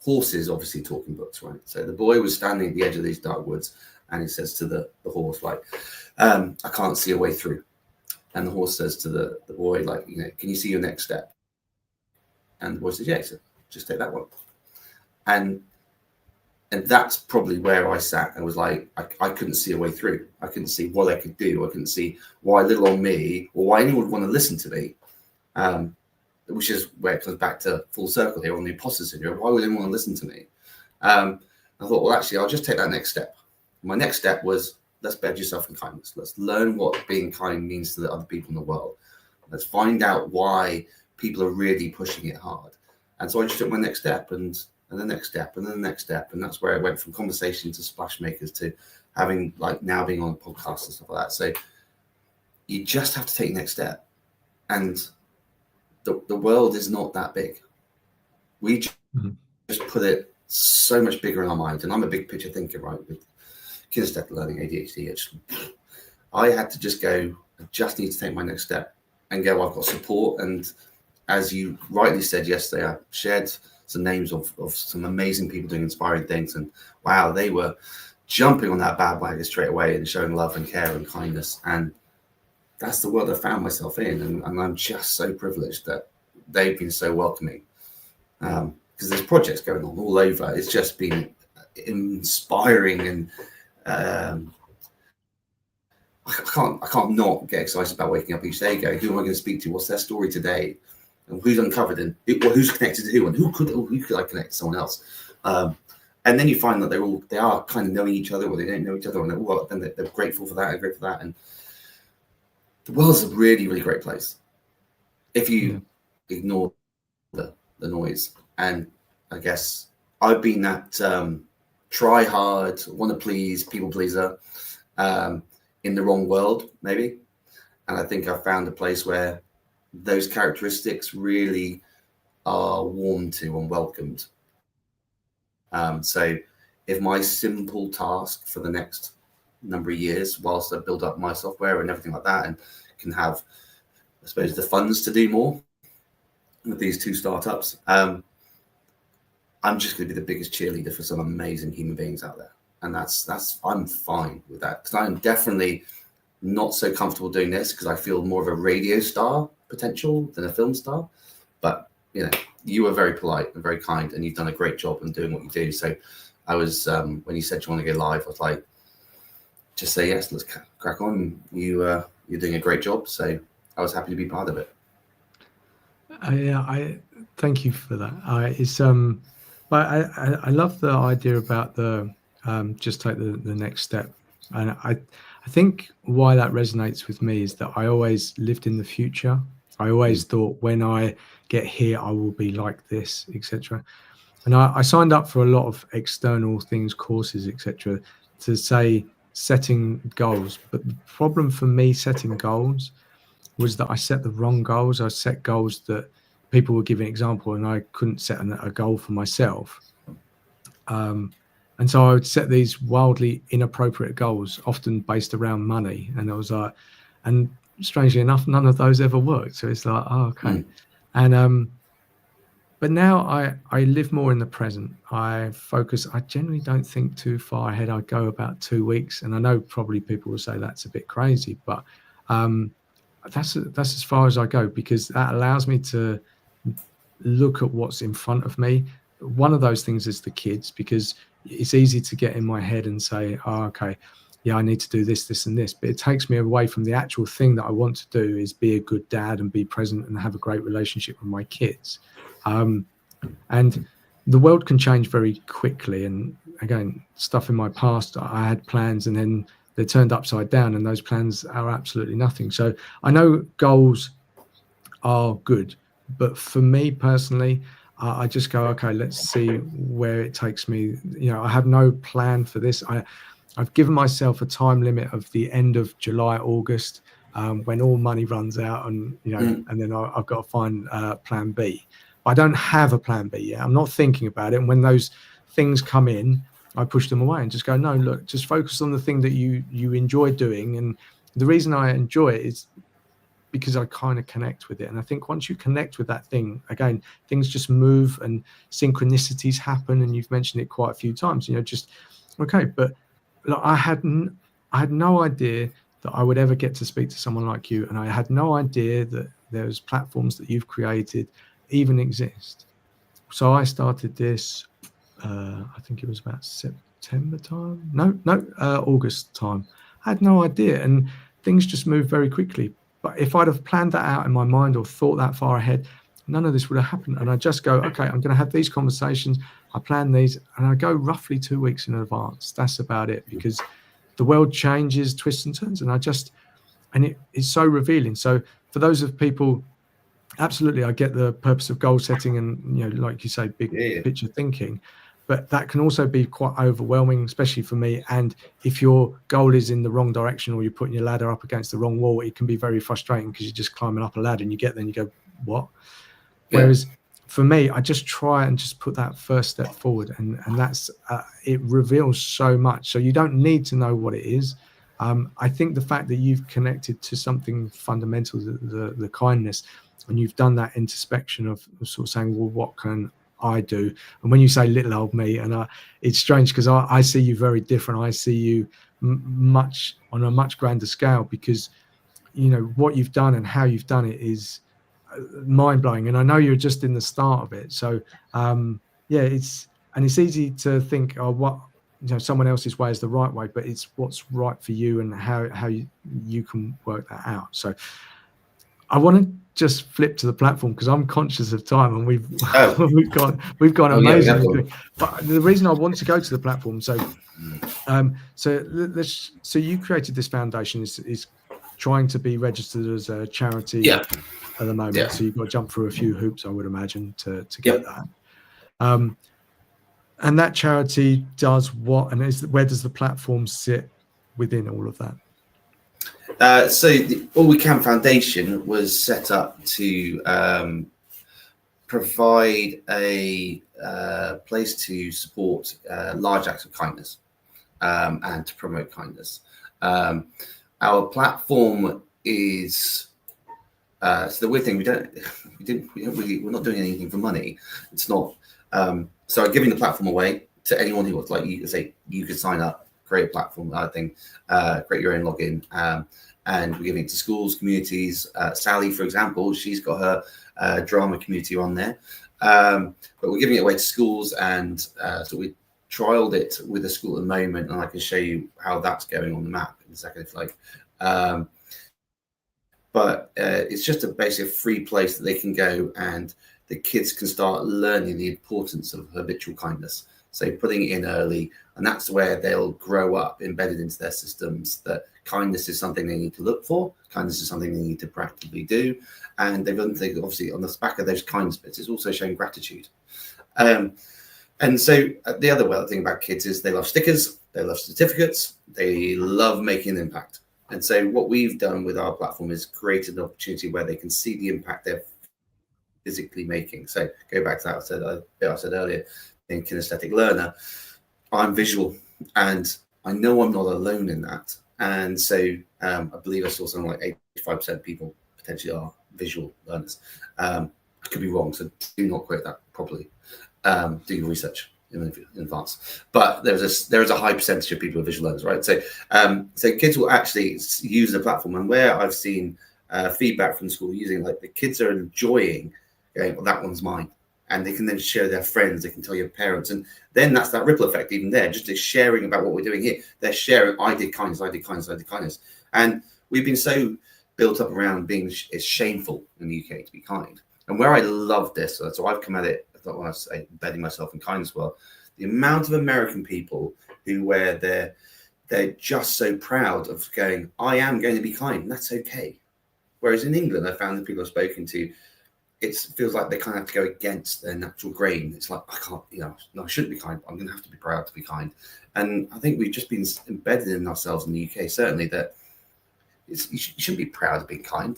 B: horses obviously talking books, right? So the boy was standing at the edge of these dark woods, and he says to the horse, like, I can't see a way through. And the horse says to the boy, like, can you see your next step? And the boy says, yeah. So just take that one. And that's probably where I sat and was like, I couldn't see a way through. I couldn't see what I could do. I couldn't see why little on me or why anyone would want to listen to me, which is where it comes back to full circle here on the imposter syndrome. Why would anyone want to listen to me? I thought, well, actually, I'll just take that next step. My next step was, let's bed yourself in kindness. Let's learn what being kind means to the other people in the world. Let's find out why people are really pushing it hard. And so I just took my next step and the next step and then the next step. And that's where I went from conversation to splash makers to having, like, now being on podcasts and stuff like that. So you just have to take the next step. And the world is not that big. We just put it so much bigger in our mind. And I'm a big picture thinker, right? With kinesthetic learning, ADHD. I had to just go, I just need to take my next step and go, I've got support. And as you rightly said yesterday, I shared some names of some amazing people doing inspiring things. And wow, they were jumping on that bandwagon straight away and showing love and care and kindness. And that's the world I found myself in. And I'm just so privileged that they've been so welcoming. Because there's projects going on all over. It's just been inspiring, and I can't not get excited about waking up each day going, who am I going to speak to? What's their story today? And who's uncovered, and who's connected to who, and who could I connect to someone else? And then you find that they are kind of knowing each other, or they don't know each other, and they're grateful for that and grateful for that. And the world's a really, really great place if you ignore the noise. And I guess I've been that try hard, want to please, people pleaser in the wrong world, maybe. And I think I've found a place where those characteristics really are warmed to and welcomed. So if my simple task for the next number of years, whilst I build up my software and everything like that, and can have, I suppose, the funds to do more with these two startups, I'm just going to be the biggest cheerleader for some amazing human beings out there. And I'm fine with that, because I'm definitely not so comfortable doing this because I feel more of a radio star potential than a film star. But, you were very polite and very kind, and you've done a great job in doing what you do. So I was, when you said you want to go live, I was like, just say yes, let's crack on. You're doing a great job. So I was happy to be part of it.
A: I thank you for that. But I love the idea about the just take the next step. And I think why that resonates with me is that I always lived in the future. I always thought, when I get here, I will be like this, etc. And I signed up for a lot of external things, courses, etc., to say setting goals. But the problem for me setting goals was that I set the wrong goals. I set goals that people were giving example, and I couldn't set a goal for myself. And so I would set these wildly inappropriate goals, often based around money. And I was like, and strangely enough, none of those ever worked. So it's like, oh, okay. And but now I live more in the present. I focus. I generally don't think too far ahead. I go about 2 weeks, and I know probably people will say that's a bit crazy, but that's as far as I go, because that allows me to look at what's in front of me. One of those things is the kids, because it's easy to get in my head and say, oh, okay, yeah, I need to do this, this, and this. But it takes me away from the actual thing that I want to do, is be a good dad and be present and have a great relationship with my kids. And the world can change very quickly. And again, stuff in my past, I had plans and then they turned upside down, and those plans are absolutely nothing. So I know goals are good, but for me personally, I just go, okay, let's see where it takes me. I have no plan for this. I've given myself a time limit of the end of July, August, when all money runs out, and and then I've got to find plan B. But I don't have a plan B yet. I'm not thinking about it. And when those things come in, I push them away and just go, no, look, just focus on the thing that you enjoy doing. And the reason I enjoy it is because I kind of connect with it. And I think once you connect with that thing, again, things just move and synchronicities happen. And you've mentioned it quite a few times, just, okay. But look, I had no idea that I would ever get to speak to someone like you. And I had no idea that those platforms that you've created even exist. So I started this, I think it was about September time. August time. I had no idea. And things just moved very quickly. But if I'd have planned that out in my mind or thought that far ahead, none of this would have happened. And I just go, okay, I'm going to have these conversations. I plan these, and I go roughly 2 weeks in advance. That's about it, because the world changes, twists and turns, and it is so revealing. So for those of people, absolutely, I get the purpose of goal setting and, like you say, big picture thinking, but that can also be quite overwhelming, especially for me. And if your goal is in the wrong direction, or you're putting your ladder up against the wrong wall, it can be very frustrating, because you're just climbing up a ladder and you get there and you go, what? Whereas for me, I just try and just put that first step forward, and that's it reveals so much. So you don't need to know what it is. I think the fact that you've connected to something fundamental, the kindness, and you've done that introspection of sort of saying, well, what can I do? And when you say little old me, and it's strange, because I see you very different. I see you much on a much grander scale, because what you've done and how you've done it is mind-blowing. And I know you're just in the start of it, so it's easy to think, oh, what someone else's way is the right way, but it's what's right for you and how you can work that out. So I want to just flip to the platform, because I'm conscious of time, and we've gone amazing. But the reason I want to go to the platform, so you created this foundation is trying to be registered as a charity at the moment. So you've got to jump through a few hoops, I would imagine, to get that. And that charity does what, and where does the platform sit within all of that?
B: So the All We Can Foundation was set up to provide a place to support large acts of kindness and to promote kindness. Our platform is so the weird thing, we're not doing anything for money. It's not. So I'm giving the platform away to anyone who wants. Like you say, you could sign up, create a platform, create your own login, and we're giving it to schools, communities. Sally, for example, she's got her drama community on there, but we're giving it away to schools, and so we trialed it with a school at the moment, and I can show you how that's going on the map in a second, if you like. But it's just a basic free place that they can go, and the kids can start learning the importance of habitual kindness. So putting it in early, and that's where they'll grow up embedded into their systems that kindness is something they need to look for. Kindness is something they need to practically do. And they've done things, obviously, on the back of those kindness bits, it's also showing gratitude. And so the other thing about kids is they love stickers, they love certificates, they love making an impact. And so what we've done with our platform is created an opportunity where they can see the impact they're physically making. So go back to that I said earlier, being kinesthetic learner, I'm visual, and I know I'm not alone in that. And so I believe I saw something like 85% of people potentially are visual learners. I could be wrong, so do not quote that properly. Do your research in advance. But there is a high percentage of people who are visual learners, right? So so kids will actually use the platform, and where I've seen feedback from the school using, like, the kids are enjoying going, well, that one's mine. And they can then share their friends, they can tell your parents. And then that's that ripple effect even there, just sharing about what we're doing here. They're sharing, I did kindness, I did kindness, I did kindness. And we've been so built up around being, it's shameful in the UK to be kind. And where I love this, so I've come at it, I thought when I was embedding myself in kindness, well, the amount of American people who where they're just so proud of going, I am going to be kind, and that's okay. Whereas in England, I found that people I've spoken to, it feels like they kind of have to go against their natural grain. It's like, I can't, no, I shouldn't be kind. I'm going to have to be proud to be kind. And I think we've just been embedded in ourselves in the UK, certainly, that you shouldn't be proud of being kind.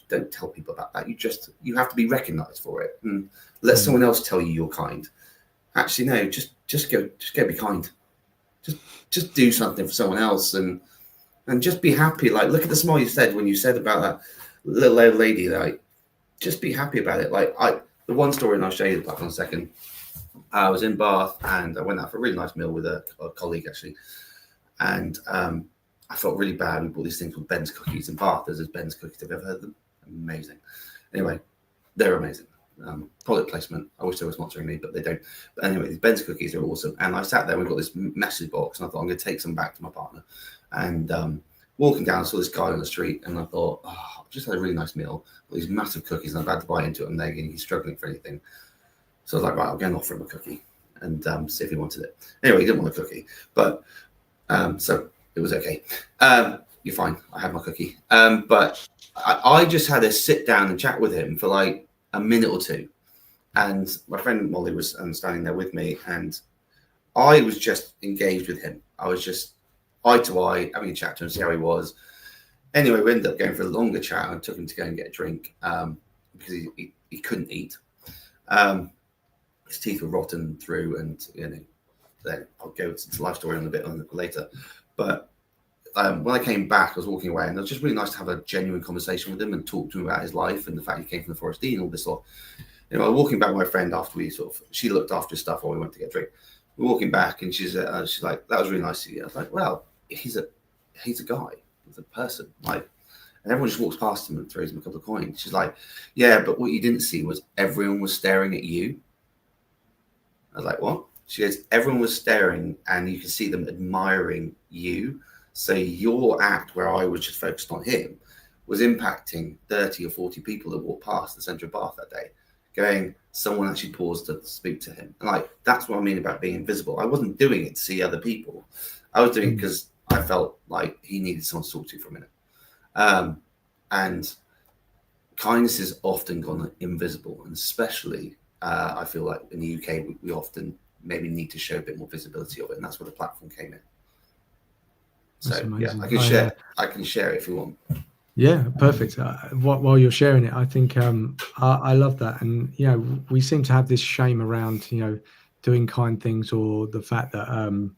B: Don't tell people about that. You have to be recognized for it, and let someone else tell you you're kind. Actually, no, just go be kind. Just do something for someone else, and just be happy. Like, look at the smile you said when you said about that little old lady. Like, just be happy about it. Like, the one story, and I'll show you the platform in a second. I was in Bath, and I went out for a really nice meal with a colleague, actually, and I felt really bad. We bought these things called Ben's Cookies in Bath. There's Ben's Cookies. Have you ever heard of them? Amazing. Anyway, they're amazing. Product placement. I wish they were sponsoring me, but they don't. But anyway, these Ben's Cookies are awesome. And I sat there and we got this message box, and I thought, I'm going to take some back to my partner. And walking down, I saw this guy on the street, and I thought, oh, I've just had a really nice meal, got these massive cookies, and I'm about to bite into it, and he's struggling for anything. So I was like, right, I'm going to offer him a cookie and see if he wanted it. Anyway, he didn't want a cookie, but so it was okay. You're fine. I had my cookie. But I just had to sit down and chat with him for like a minute or two. And my friend Molly was standing there with me, and I was just engaged with him. I was just eye to eye, having a chat to him, see how he was. Anyway, we ended up going for a longer chat. I took him to go and get a drink because he couldn't eat. His teeth were rotten through, and then I'll go to the life story on a bit later. But when I came back, I was walking away, and it was just really nice to have a genuine conversation with him and talk to him about his life and the fact he came from the Forest Dean and all this sort. I was walking back with my friend after she looked after his stuff while we went to get a drink. We're walking back, and she's like, "That was really nice of you." I was like, "Well, he's a guy, he's a person, like." And everyone just walks past him and throws him a couple of coins. She's like, "Yeah, but what you didn't see was everyone was staring at you." I was like, "What?" She goes, "Everyone was staring, and you could see them admiring you. So your act, where I was just focused on him, was impacting 30 or 40 people that walked past the centre of Bath that day, going, someone actually paused to speak to him." And like, that's what I mean about being invisible. I wasn't doing it to see other people. I was doing it because I felt like he needed someone to talk to for a minute. And kindness is often gone invisible, and especially I feel like in the UK, we often maybe need to show a bit more visibility of it, and that's where the platform came in. So yeah, I can share it if you want.
A: Yeah, perfect. While you're sharing it, I think I love that, and we seem to have this shame around doing kind things, or the fact that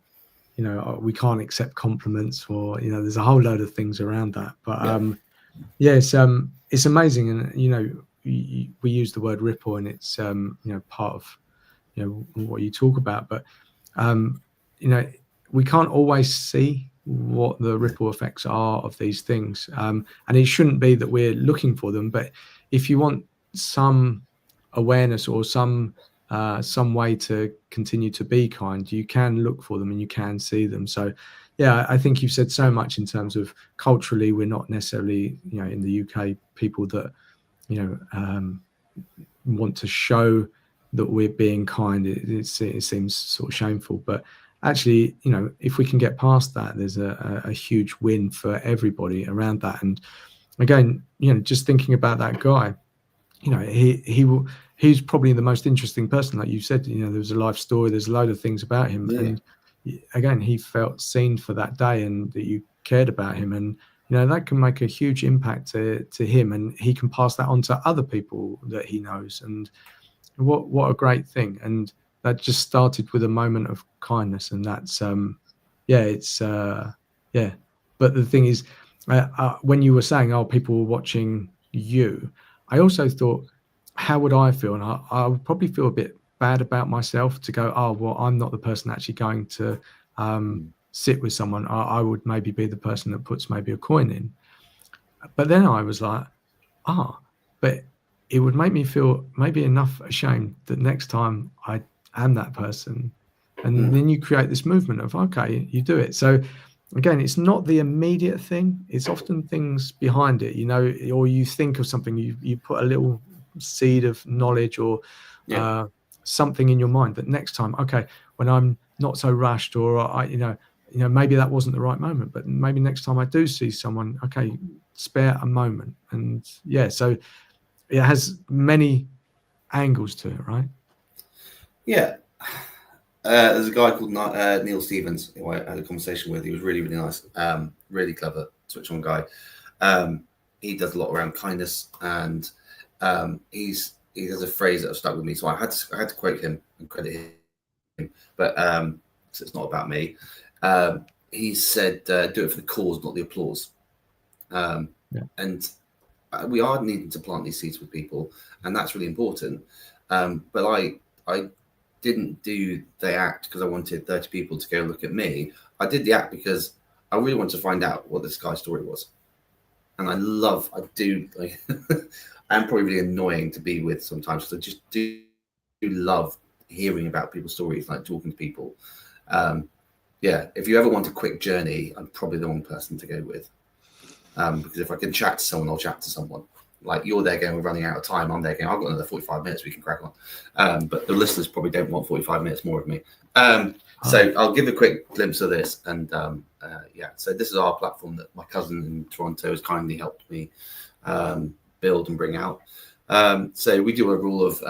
A: we can't accept compliments, or there's a whole load of things around that. But it's amazing, and we use the word ripple, and it's part of what you talk about, but we can't always see what the ripple effects are of these things, and it shouldn't be that we're looking for them, but if you want some awareness or some way to continue to be kind, you can look for them and you can see them. So I think you've said so much in terms of culturally, we're not necessarily in the UK people that want to show that we're being kind. It seems sort of shameful, but actually, if we can get past that, there's a huge win for everybody around that. And again, just thinking about that guy, he's probably the most interesting person, like you said. There was a life story, there's a load of things about him, and again, he felt seen for that day, and that you cared about him, and that can make a huge impact to him, and he can pass that on to other people that he knows. And what a great thing. And that just started with a moment of kindness, and that's but the thing is, when you were saying, oh, people were watching you, I also thought, how would I feel? And I would probably feel a bit bad about myself to go, oh, well, I'm not the person actually going to sit with someone. I would maybe be the person that puts maybe a coin in. But then I was like, but it would make me feel maybe enough ashamed that next time I am that person. And then you create this movement of, okay, you do it. So again, it's not the immediate thing. It's often things behind it, or you think of something, you put a little seed of knowledge or something in your mind that next time, okay, when I'm not so rushed, or maybe that wasn't the right moment, but maybe next time I do see someone, okay, spare a moment. And so it has many angles to it, right?
B: Yeah. There's a guy called Neil Stevens who I had a conversation with. He was really, really nice, really clever, switch on guy. He does a lot around kindness, and he has a phrase that has stuck with me. So I had to quote him and credit him, but so it's not about me. He said, "Do it for the cause, not the applause." And we are needing to plant these seeds with people, and that's really important. But I didn't do the act because I wanted 30 people to go look at me. I did the act because I really wanted to find out what this guy's story was. And I do I'm probably really annoying to be with sometimes. So I just do love hearing about people's stories, like talking to people. If you ever want a quick journey, I'm probably the wrong person to go with. Because if I can chat to someone, I'll chat to someone. Like you're there going, we're running out of time. I'm there going, I've got another 45 minutes, we can crack on. But the listeners probably don't want 45 minutes more of me. So I'll give a quick glimpse of this. And so this is our platform that my cousin in Toronto has kindly helped me build and bring out. So we do a rule of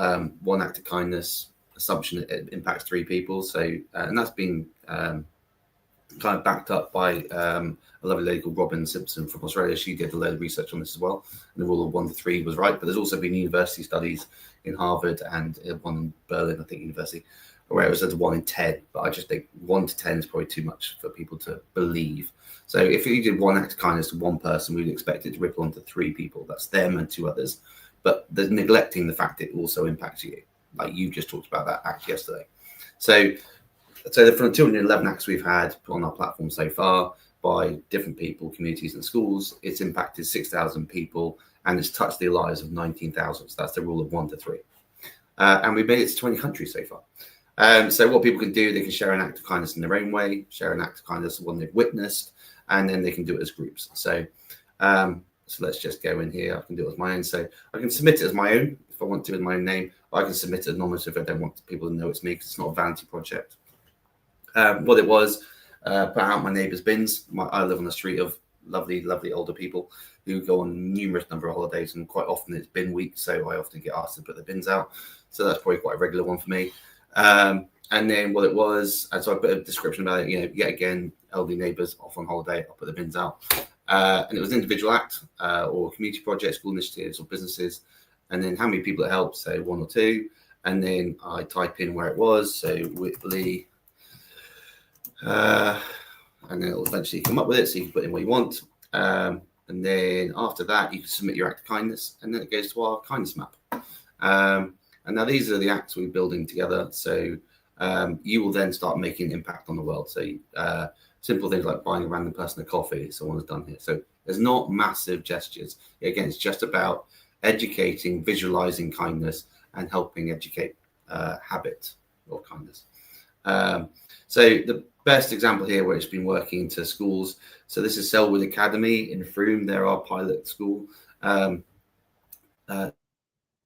B: 1 act of kindness assumption it impacts 3 people. So and that's been kind of backed up by a lovely lady called Robin Simpson from Australia. She did a load of research on this as well. And the rule of 1 to 3 was right. But there's also been university studies in Harvard and one in Berlin, I think, university, where it was at 1 in 10. But I just think 1 to 10 is probably too much for people to believe. So if you did 1 act of kindness to 1 person, we'd expect it to ripple onto 3 people. That's them and 2 others. But they're neglecting the fact it also impacts you. Like you just talked about that act yesterday. So from the 211 acts we've had on our platform so far by different people, communities and schools, it's impacted 6,000 people and it's touched the lives of 19,000. So that's the rule of 1 to 3. And we've made it to 20 countries so far. So what people can do, they can share an act of kindness in their own way, share an act of kindness of one they've witnessed, and then they can do it as groups. So let's just go in here. I can do it as my own. So I can submit it as my own if I want to in my own name. I can submit it anonymous if I don't want people to know it's me because it's not a vanity project. What it was, put out my neighbour's bins. I live on a street of lovely, lovely older people who go on numerous number of holidays, and quite often it's bin week, so I often get asked to put the bins out. So that's probably quite a regular one for me. And then what it was, and so I put a description about it, yet again, elderly neighbours off on holiday, I'll put the bins out. And it was an individual act or community project, school initiatives or businesses. And then how many people it helped, so 1 or 2. And then I type in where it was, so Whitley. And then it'll eventually come up with it, so you can put in what you want. And then after that, you can submit your act of kindness, and then it goes to our kindness map. And now these are the acts we're building together. So you will then start making an impact on the world. So simple things like buying a random person a coffee, someone's done here. So there's not massive gestures. Again, it's just about educating, visualizing kindness, and helping educate habit of kindness. So the best example here where it's been working to schools. So this is Selwood Academy in Frome. They're our pilot school.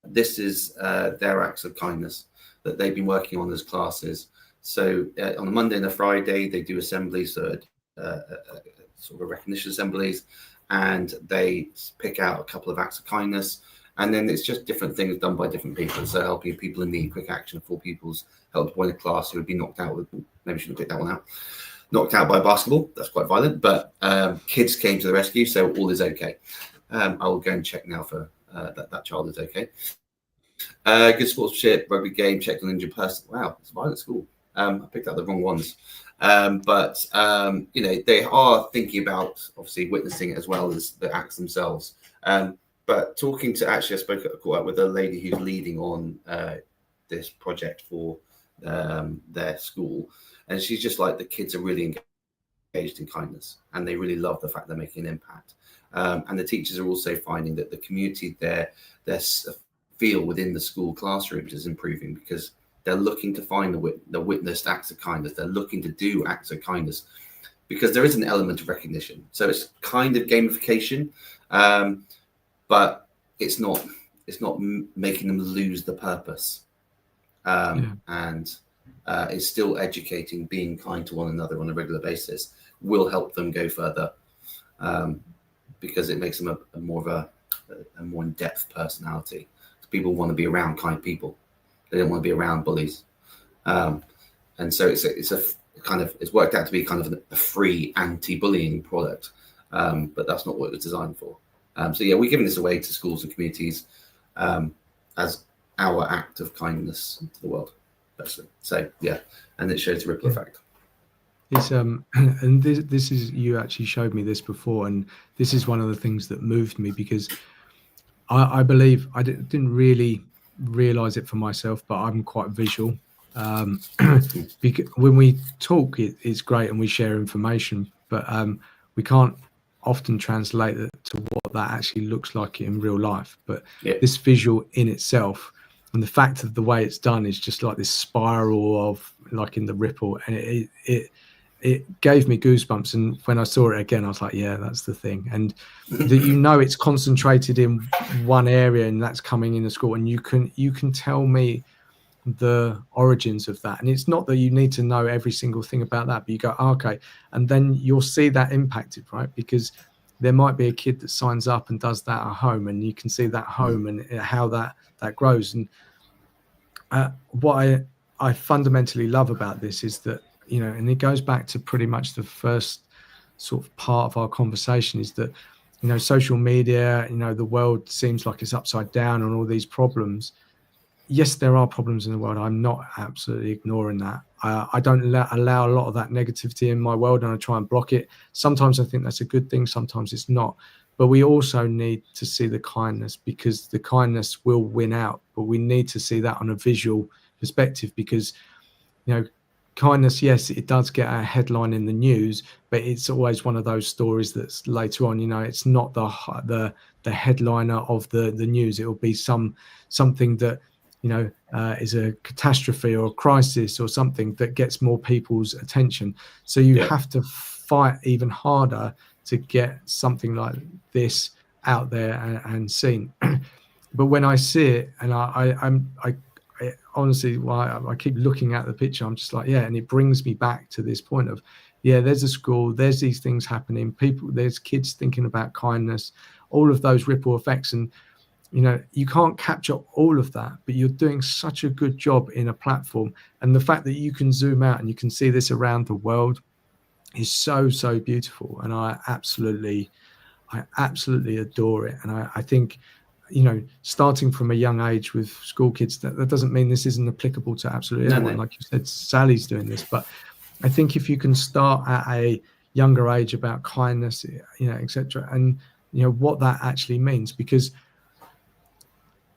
B: This is their acts of kindness that they've been working on as classes. So on a Monday and a Friday, they do assemblies, sort of recognition assemblies, and they pick out a couple of acts of kindness. And then it's just different things done by different people. So helping people in need, quick action for pupils, helped one in a class who would be knocked out with, maybe shouldn't pick that one out, knocked out by a basketball. That's quite violent, but kids came to the rescue, so all is okay. I will go and check now for that child is okay. Good sportsmanship, rugby game, checked on injured person. Wow, it's a violent school. I picked out the wrong ones. But they are thinking about obviously witnessing it as well as the acts themselves. But talking to, actually, I caught up with a lady who's leading on this project for their school. And she's just like, the kids are really engaged in kindness and they really love the fact they're making an impact. And the teachers are also finding that the community, their feel within the school classrooms is improving because they're looking to find the witnessed acts of kindness. They're looking to do acts of kindness because there is an element of recognition. So it's kind of gamification. But it's not making them lose the purpose, and it's still educating. Being kind to one another on a regular basis will help them go further, because it makes them a more in-depth personality. People want to be around kind people; they don't want to be around bullies, and so it's worked out to be kind of a free anti-bullying product, but that's not what it was designed for. We're giving this away to schools and communities as our act of kindness to the world, basically. So and it shows the ripple effect.
A: It's and this is, you actually showed me this before, and this is one of the things that moved me because I believe I didn't really realize it for myself, but I'm quite visual. Because when we talk, it's great and we share information, but we can't often translate it to what that actually looks like in real life. But this visual in itself, and the fact of the way it's done, is just like this spiral of like in the ripple, and it gave me goosebumps. And when I saw it again, I was like, yeah, that's the thing. And that, you know, it's concentrated in one area, and that's coming in the school, and you can tell me the origins of that. And it's not that you need to know every single thing about that, but you go, oh, okay, and then you'll see that impacted, right? Because there might be a kid that signs up and does that at home, and you can see that home and how that grows. And what I fundamentally love about this is that, you know, and it goes back to pretty much the first sort of part of our conversation, is that, you know, social media, you know, the world seems like it's upside down on all these problems. Yes, there are problems in the world. I'm not absolutely ignoring that. I don't allow a lot of that negativity in my world, and I try and block it. Sometimes I think that's a good thing, sometimes it's not. But we also need to see the kindness, because the kindness will win out. But we need to see that on a visual perspective, because, you know, kindness, yes, it does get a headline in the news, but it's always one of those stories that's later on. You know, it's not the headliner of the news. It will be something that, you know, is a catastrophe or a crisis or something that gets more people's attention. So you have to fight even harder to get something like this out there and seen. But when I see it, and I honestly, I keep looking at the picture, I'm just like, yeah, and it brings me back to this point of, yeah, there's a school, there's these things happening, there's kids thinking about kindness, all of those ripple effects. And, you know, you can't capture all of that, but you're doing such a good job in a platform. And the fact that you can zoom out and you can see this around the world is so, so beautiful. And I absolutely adore it. And I think, you know, starting from a young age with school kids, that doesn't mean this isn't applicable to absolutely everyone. No. Like you said, Sally's doing this, but I think if you can start at a younger age about kindness, you know, etc., and, you know, what that actually means, because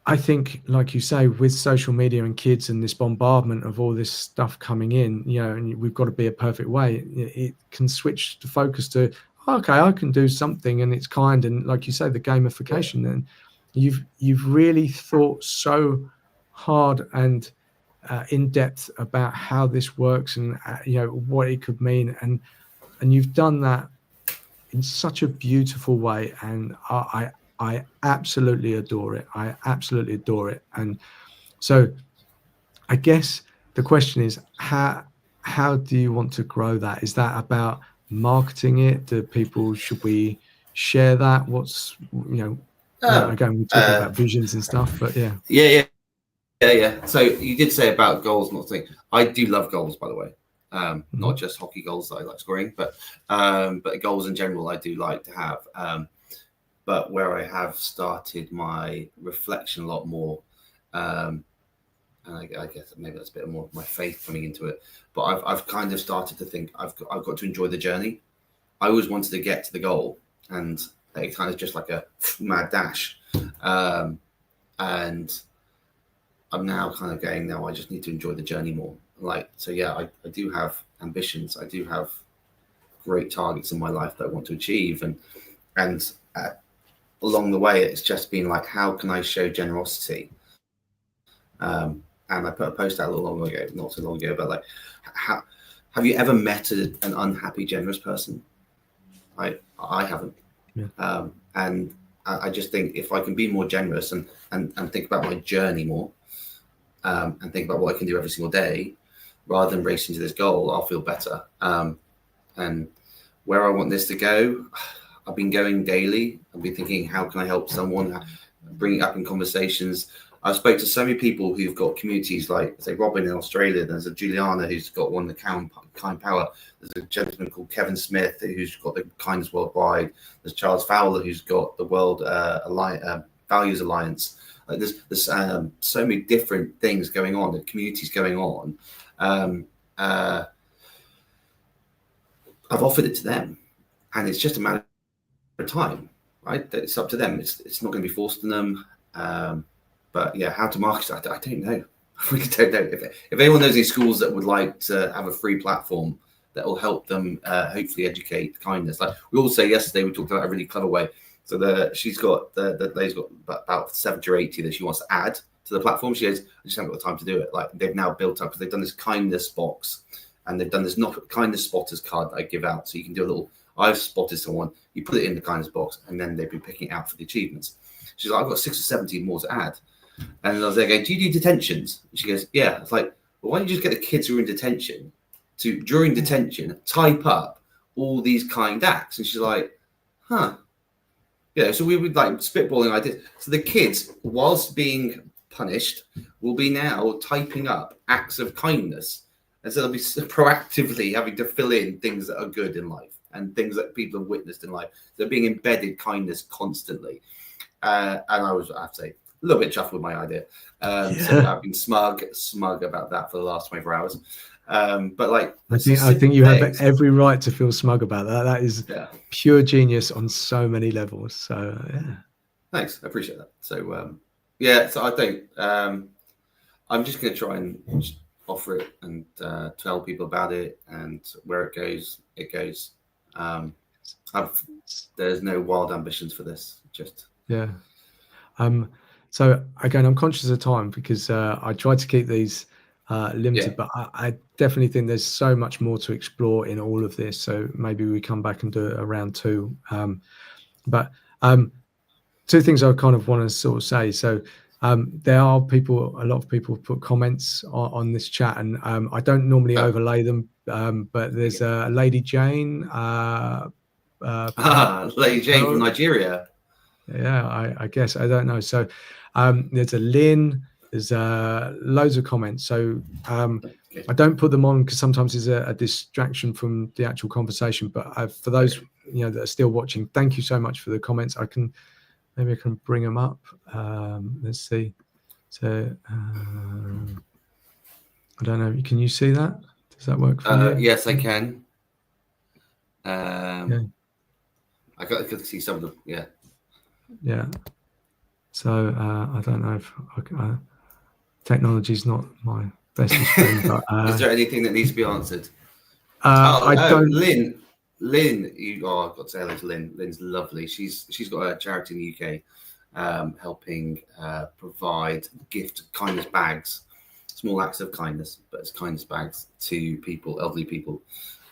A: I think, like you say, with social media and kids and this bombardment of all this stuff coming in, you know, and we've got to be a perfect way, it can switch the focus to, okay, I can do something and it's kind. And like you say, the gamification, and you've really thought so hard and in depth about how this works, and you know, what it could mean, and you've done that in such a beautiful way. And I absolutely adore it. I absolutely adore it. And so I guess the question is, how do you want to grow that? Is that about marketing it? Should we share that? What's, you know, again, we're talking about visions and stuff, but yeah.
B: So you did say about goals, not thing. I do love goals, by the way. Not just hockey goals that I like scoring, but goals in general I do like to have. But where I have started my reflection a lot more, and I guess maybe that's a bit more of my faith coming into it, but I've kind of started to think I've got to enjoy the journey. I always wanted to get to the goal, and it kind of just like a mad dash. And I'm now kind of going, no, I just need to enjoy the journey more. Like, so yeah, I do have ambitions. I do have great targets in my life that I want to achieve. And along the way, it's just been like, how can I show generosity? And I put a post out not so long ago, but like, how have you ever met an unhappy, generous person? I haven't. Yeah. And I just think if I can be more generous and think about my journey more, and think about what I can do every single day, rather than racing to this goal, I'll feel better. And where I want this to go, I've been going daily. I've been thinking, how can I help someone, bring it up in conversations. I've spoke to so many people who've got communities like, say, Robin in Australia. There's a Juliana who's got one, the Kind Power. There's a gentleman called Kevin Smith who's got the Kindness Worldwide. There's Charles Fowler who's got the World Values Alliance. There's so many different things going on, the communities going on. I've offered it to them, and it's just a matter of time, right? It's up to them. It's not going to be forced on them. But yeah, how to market it, I don't know. I really don't know. If anyone knows any schools that would like to have a free platform that will help them hopefully educate kindness. Like we all say yesterday, we talked about a really clever way. So lady's got about 70 or 80 that she wants to add to the platform. She goes, I just haven't got the time to do it. Like they've now built up, because they've done this kindness box and they've done this not kindness spotters card that I give out. So you can do a little, I've spotted someone, you put it in the kindness box, and then they've been picking it out for the achievements. She's like, I've got 6 or 17 more to add. And I was there going, do you do detentions? And she goes, yeah. It's like, well, why don't you just get the kids who are in detention to, during detention, type up all these kind acts? And she's like, huh. Yeah, so we would like spitballing ideas. So the kids, whilst being punished, will be now typing up acts of kindness. And so they'll be proactively having to fill in things that are good in life and things that people have witnessed in life. They're being embedded kindness constantly. And I have to say, a little bit chuffed with my idea. So I've been smug about that for the last 24 hours. But like,
A: I think you have every right to feel smug about that. That is pure genius on so many levels. So yeah.
B: Thanks, I appreciate that. So so I think I'm just going to try and offer it and tell people about it, and where it goes, it goes. There's no wild ambitions for this. Just
A: So again, I'm conscious of time because I tried to keep these limited, but I definitely think there's so much more to explore in all of this. So maybe we come back and do a round 2. But 2 things I kind of want to sort of say. So there are a lot of people put comments on this chat, and I don't normally overlay them, but there's a Lady Jane.
B: Lady Jane from Nigeria.
A: Yeah, I guess, I don't know. So there's a Lynn, there's loads of comments. So I don't put them on because sometimes there's a distraction from the actual conversation. But for those that are still watching, thank you so much for the comments. Maybe I can bring them up. Let's see. So I don't know. Can you see that? Does that work for you?
B: Yes, I can. I could see some of them. Yeah.
A: Yeah. So I don't know if technology's not my bestest friend. But,
B: is there anything that needs to be answered?
A: I don't.
B: Lynn, I've got to say hello to Lynn. Lynn's lovely. She's got a charity in the UK helping provide gift kindness bags, small acts of kindness, but it's kindness bags to people, elderly people,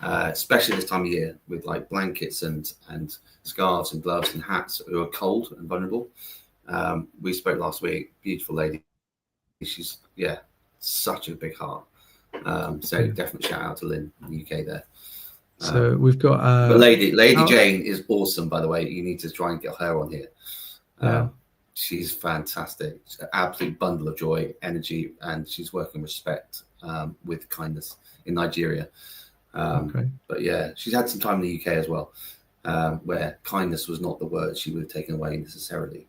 B: especially this time of year with like blankets and scarves and gloves and hats who are cold and vulnerable. We spoke last week. Beautiful lady. She's such a big heart. So definitely shout out to Lynn in the UK there.
A: So we've got
B: but Lady Jane is awesome, by the way. You need to try and get her on here. She's fantastic. She's an absolute bundle of joy, energy, and she's working respect with kindness in Nigeria. But yeah, she's had some time in the UK as well, where kindness was not the word she would have taken away necessarily.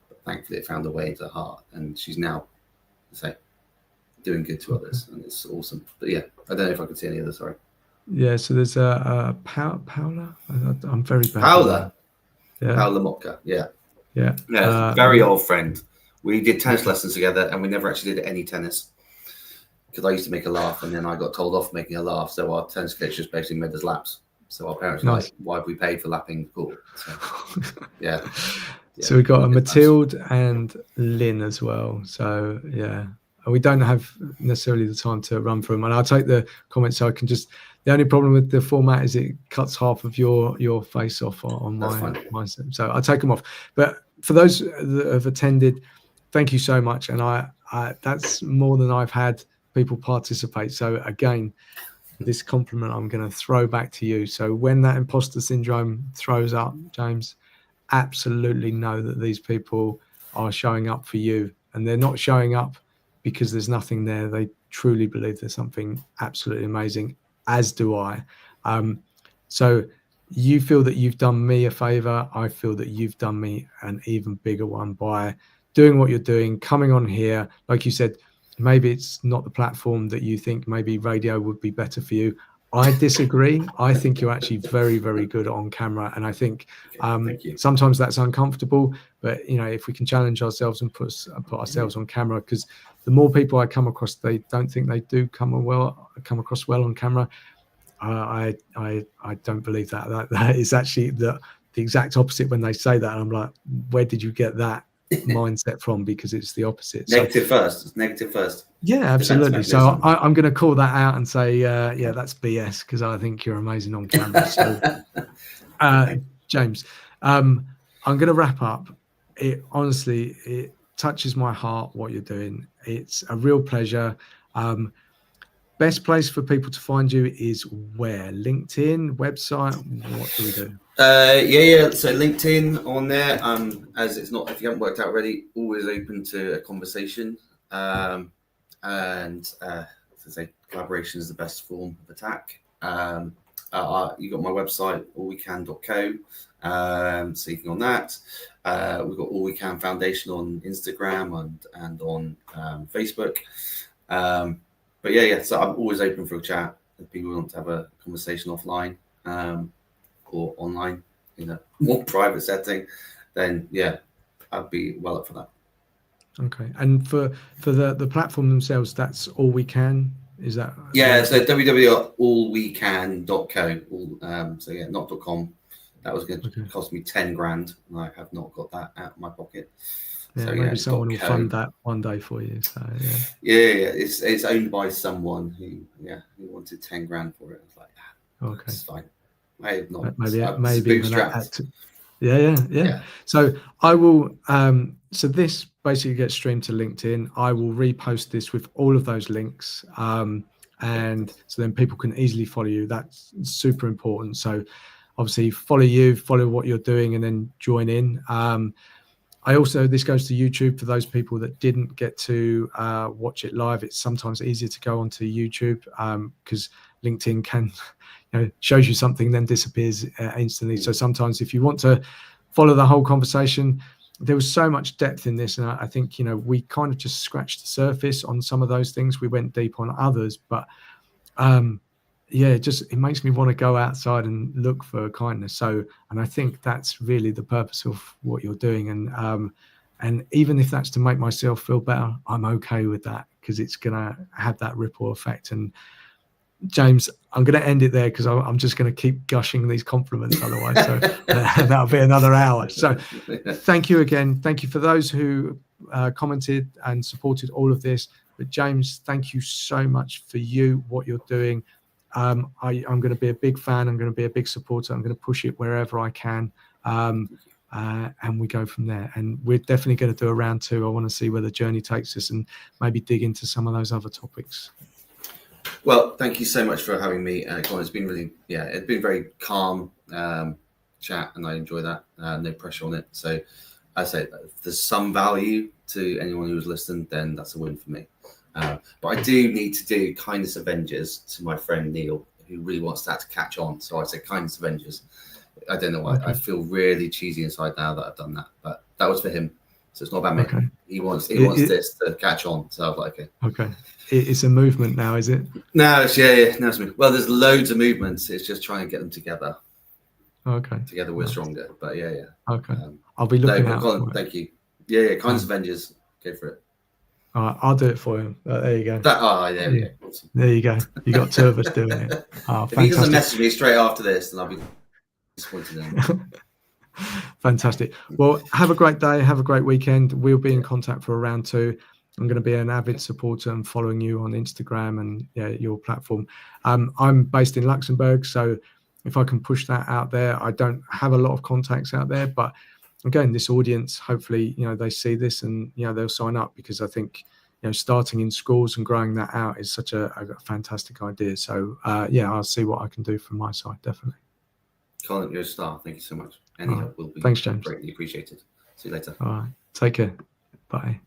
B: But thankfully it found a way into her heart, and she's now doing good to others, and it's awesome. But yeah, I don't know if I can see any others, sorry.
A: Yeah, so there's Paula. I'm very bad.
B: Paula Motka. Yeah. Very old friend. We did tennis lessons together, and we never actually did any tennis because I used to make her laugh, and then I got told off making her laugh. So our tennis coach just basically made us laps. So our parents were like, "Why have we paid for lapping the court?" So, yeah.
A: So we got a Matilde and Lynn as well. So yeah, we don't have necessarily the time to run through them, and I'll take the comments so I can just. The only problem with the format is it cuts half of your face off on my so I'll take them off. But for those that have attended, thank you so much. And I that's more than I've had people participate. So again, this compliment I'm going to throw back to you. So when that imposter syndrome throws up, James, absolutely know that these people are showing up for you, and they're not showing up because there's nothing there. They truly believe there's something absolutely amazing, as do I. So you feel that you've done me a favor. I feel that you've done me an even bigger one by doing what you're doing, coming on here. Like you said, maybe it's not the platform that you think, maybe radio would be better for you. I disagree. I think you're actually very, very good on camera. And I think sometimes that's uncomfortable, but if we can challenge ourselves and put ourselves on camera, because the more people I come across, they don't think they do come across well on camera. I don't believe that. That is actually the exact opposite when they say that. And I'm like, where did you get that mindset from, because it's the opposite.
B: Negative first. It's negative first.
A: Yeah, absolutely. So I'm going to call that out and say, yeah, that's BS, because I think you're amazing on camera. So, James, I'm going to wrap up. Honestly, it touches my heart what you're doing. It's a real pleasure. Best place for people to find you is where? LinkedIn, website? What do we do?
B: Yeah. So LinkedIn on there. As it's not, if you haven't worked out already, always open to a conversation. And as I say, collaboration is the best form of attack. You got my website, allwecan.co. So you can on that. We've got All We Can Foundation on Instagram and on Facebook. But yeah. So I'm always open for a chat if people want to have a conversation offline or online in a more private setting. Then yeah, I'd be well up for that.
A: Okay, and for the platform themselves, that's All We Can. Is that?
B: Yeah, so www.allwecan.co. So yeah, not .com. That was going to cost me 10 grand, and I have not got that out of my pocket.
A: Yeah,
B: so,
A: maybe someone will fund that one day for you. So
B: yeah. It's owned by someone who wanted 10 grand for it. It's like, okay, it's fine. I have not.
A: Maybe yeah. So I will. So this basically gets streamed to LinkedIn. I will repost this with all of those links, and so then people can easily follow you. That's super important. So obviously follow what you're doing, and then join in. This goes to YouTube for those people that didn't get to watch it live. It's sometimes easier to go onto YouTube because LinkedIn can, shows you something, then disappears instantly. So sometimes if you want to follow the whole conversation, there was so much depth in this. And I think, we kind of just scratched the surface on some of those things. We went deep on others, but it makes me want to go outside and look for kindness. So, and I think that's really the purpose of what you're doing. And even if that's to make myself feel better, I'm okay with that, because it's going to have that ripple effect. And James, I'm going to end it there, because I'm just going to keep gushing these compliments otherwise. So that'll be another hour. So thank you again. Thank you for those who commented and supported all of this. But James, thank you so much for what you're doing. I'm going to be a big fan. I'm going to be a big supporter. I'm going to push it wherever I can. And we go from there. And we're definitely going to do a round 2. I want to see where the journey takes us and maybe dig into some of those other topics.
B: Well, thank you so much for having me, Colin. It's been it's been very calm chat, and I enjoy that. No pressure on it. So I say if there's some value to anyone who's listened, then that's a win for me. But I do need to do Kindness Avengers to my friend Neil, who really wants that to catch on. So I said Kindness Avengers. I don't know why. Okay. I feel really cheesy inside now that I've done that, but that was for him. So it's not about me. Okay. He wants this to catch on. So I was like,
A: okay. It's a movement now, is it?
B: No, it's it's me. Well, there's loads of movements. It's just trying to get them together.
A: Okay.
B: Together we're stronger. But yeah.
A: Okay. I'll be looking out.
B: Colin, thank you. Yeah. Kindness Avengers. Go for it.
A: All right, I'll do it for him. There you go.
B: There we go. Awesome.
A: There you go. You got 2 of us doing it.
B: If he doesn't message me straight after this, then I'll be disappointed in him.
A: Fantastic. Well, have a great day. Have a great weekend. We'll be in contact for a round 2. I'm going to be an avid supporter and following you on Instagram and your platform. I'm based in Luxembourg, so if I can push that out there, I don't have a lot of contacts out there, but again, this audience, hopefully, they see this and, they'll sign up, because I think, starting in schools and growing that out is such a fantastic idea. So, I'll see what I can do from my side, definitely.
B: Colin, you're a star. Thank you so much. Any help will be
A: Thanks, James.
B: Greatly appreciated. See you later.
A: All right. Take care. Bye.